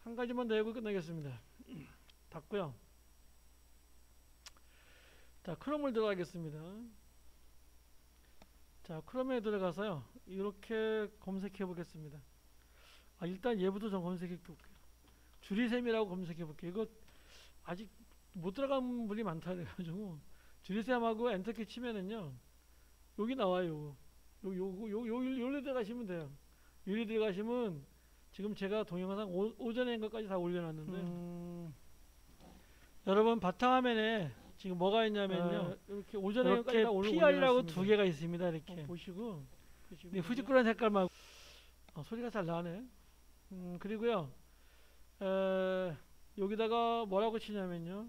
한 가지만 더 하고 끝내겠습니다. 닫고요. 자, 크롬을 들어가겠습니다. 자, 크롬에 들어가서요. 이렇게 검색해 보겠습니다. 일단 얘부터 좀 검색해 볼게요. 주리샘이라고 검색해 볼게요. 이거 아직 못 들어간 분이 많다 그래가지고 주리샘하고 엔터키 치면은요. 여기 나와요. 요리 들어가시면 돼요. 요리 들어가시면 지금 제가 동영상 오전에 한 것까지 다 올려놨는데 여러분 바탕화면에 지금 뭐가 있냐면요. 이렇게 오전에 한 것까지 다 PR이라고 두 개가 있습니다. 이렇게 보시고 네, 후지꾸란 색깔만 소리가 잘 나네. 그리고요 여기다가 뭐라고 치냐면요.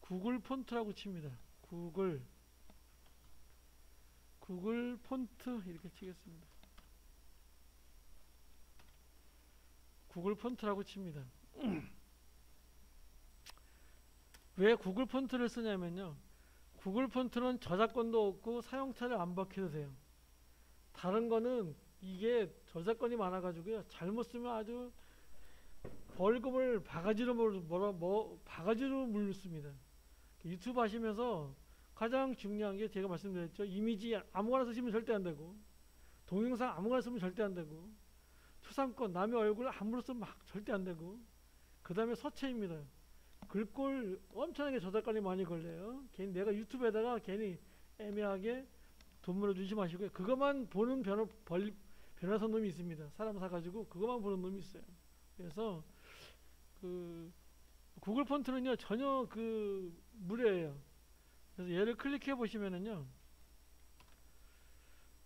구글 폰트라고 칩니다. 구글 폰트 이렇게 치겠습니다. 구글 폰트라고 칩니다. 왜 구글 폰트를 쓰냐면요. 구글 폰트는 저작권도 없고 사용자를 안 밝혀도 돼요. 다른 거는 이게 저작권이 많아가지고요. 잘못 쓰면 아주 벌금을 바가지로 바가지로 물습니다. 유튜브 하시면서 가장 중요한 게 제가 말씀드렸죠. 이미지 아무거나 쓰시면 절대 안 되고, 동영상 아무거나 쓰면 절대 안 되고, 초상권 남의 얼굴 함부로 쓰면 막 절대 안 되고, 그 다음에 서체입니다. 글꼴 엄청나게 저작권이 많이 걸려요. 괜히 내가 유튜브에다가 괜히 애매하게 돈 물어주지 마시고요. 그것만 보는 변호사 놈이 있습니다. 사람 사가지고 그것만 보는 놈이 있어요. 그래서 그 구글 폰트는요 전혀 무료예요. 그래서 얘를 클릭해 보시면은요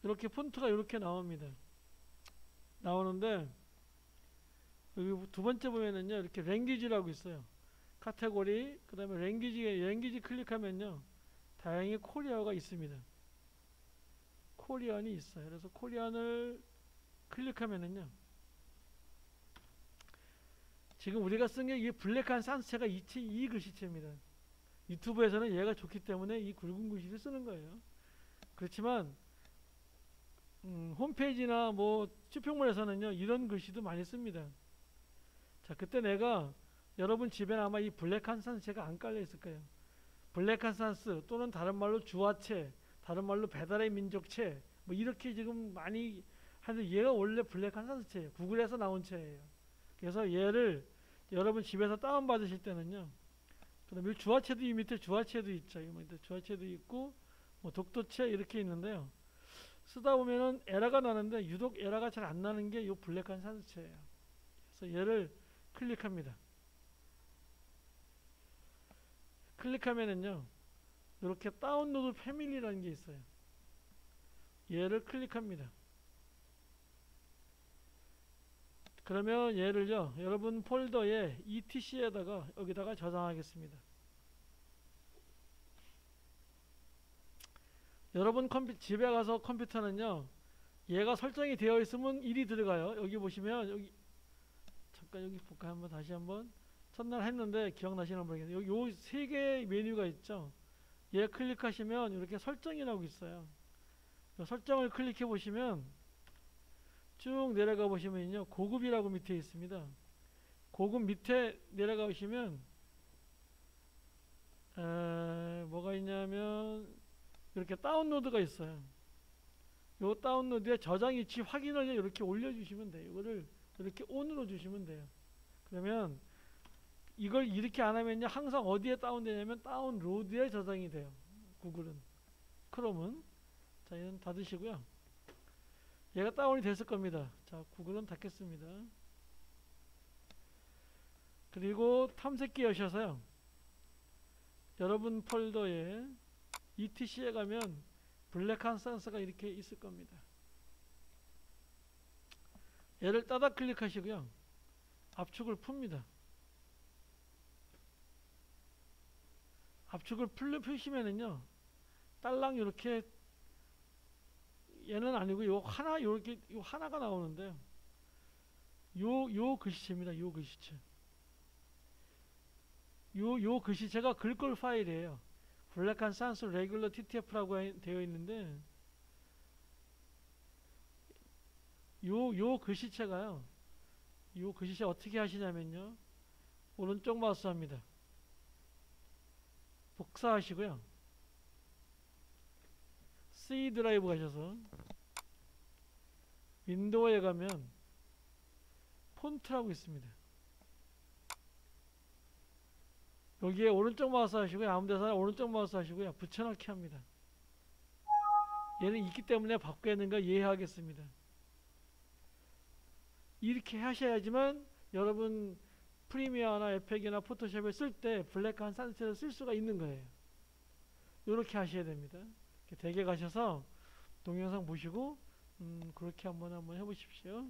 이렇게 폰트가 이렇게 나옵니다. 나오는데 여기 두 번째 보면은요 이렇게 랭귀지라고 있어요. 카테고리 그 다음에 랭귀지 클릭하면요 다행히 코리아가 있습니다. 코리안이 있어요. 그래서 코리안을 클릭하면은요 지금 우리가 쓴 게 이게 블랙한 산스체가 이 글씨체입니다. 유튜브에서는 얘가 좋기 때문에 이 굵은 글씨를 쓰는 거예요. 그렇지만 홈페이지나 뭐 쇼핑몰에서는요 이런 글씨도 많이 씁니다. 자, 그때 내가 여러분 집에는 아마 이 블랙한 산스체가 안 깔려 있을 거예요. 블랙한 산스 또는 다른 말로 주화체, 다른 말로 배달의 민족체 뭐 이렇게 지금 많이 하는데 얘가 원래 블랙한 산스체예요. 구글에서 나온 체예요. 그래서 얘를 여러분 집에서 다운 받으실 때는요. 그다음에 주화체도 이 밑에 주화체도 있죠. 이 밑에 주화체도 있고 뭐 독도체 이렇게 있는데요. 쓰다 보면은 에러가 나는데 유독 에러가 잘 안 나는 게 이 블랙한 산스체예요. 그래서 얘를 클릭합니다. 클릭하면은요. 이렇게 다운로드 패밀리라는 게 있어요. 얘를 클릭합니다. 그러면 얘를요 여러분 폴더에 etc에다가 여기다가 저장하겠습니다. 여러분 집에 가서 컴퓨터는요 얘가 설정이 되어 있으면 1이 들어가요. 여기 보시면 여기 잠깐 여기 볼까 한번 다시 한번 첫날 했는데 기억나시나 모르겠네요. 요 세 개의 메뉴가 있죠. 얘 클릭하시면 이렇게 설정이라고 있어요. 설정을 클릭해 보시면 쭉 내려가 보시면요 고급이라고 밑에 있습니다. 고급 밑에 내려가 보시면 뭐가 있냐면 이렇게 다운로드가 있어요. 요 다운로드에 저장 위치 확인을 이렇게 올려주시면 돼요. 이거를 이렇게 ON으로 주시면 돼요. 그러면 이걸 이렇게 안 하면요 항상 어디에 다운되냐면 다운로드에 저장이 돼요. 구글은 크롬은. 자, 얘는 닫으시고요. 얘가 다운이 됐을 겁니다. 자, 구글은 닫겠습니다. 그리고 탐색기 여셔서요. 여러분 폴더에 etc에 가면 블랙한 산스가 이렇게 있을 겁니다. 얘를 따다 클릭하시고요. 압축을 풉니다. 압축을 푸시면은요. 딸랑 이렇게 얘는 아니고 요 하나가 나오는데요. 요 글씨체입니다. 요 글씨체. 요 글씨체가 글꼴 파일이에요. 블랙한 산스 레귤러 TTF라고 되어 있는데, 요 글씨체가요. 요 글씨체 어떻게 하시냐면요. 오른쪽 마우스 합니다. 복사하시고요. C 드라이브 가셔서 윈도우에 가면 폰트라고 있습니다. 여기에 오른쪽 마우스 하시고요. 아무 데서나 오른쪽 마우스 하시고요. 붙여넣기 합니다. 얘는 있기 때문에 바꿔야 하는 거 이해하겠습니다. 이렇게 하셔야지만 여러분 프리미어나 에펙이나 포토샵을 쓸 때 블랙한 산셋을 쓸 수가 있는 거예요. 이렇게 하셔야 됩니다. 댁에 가셔서 동영상 보시고 그렇게 한번 해보십시오.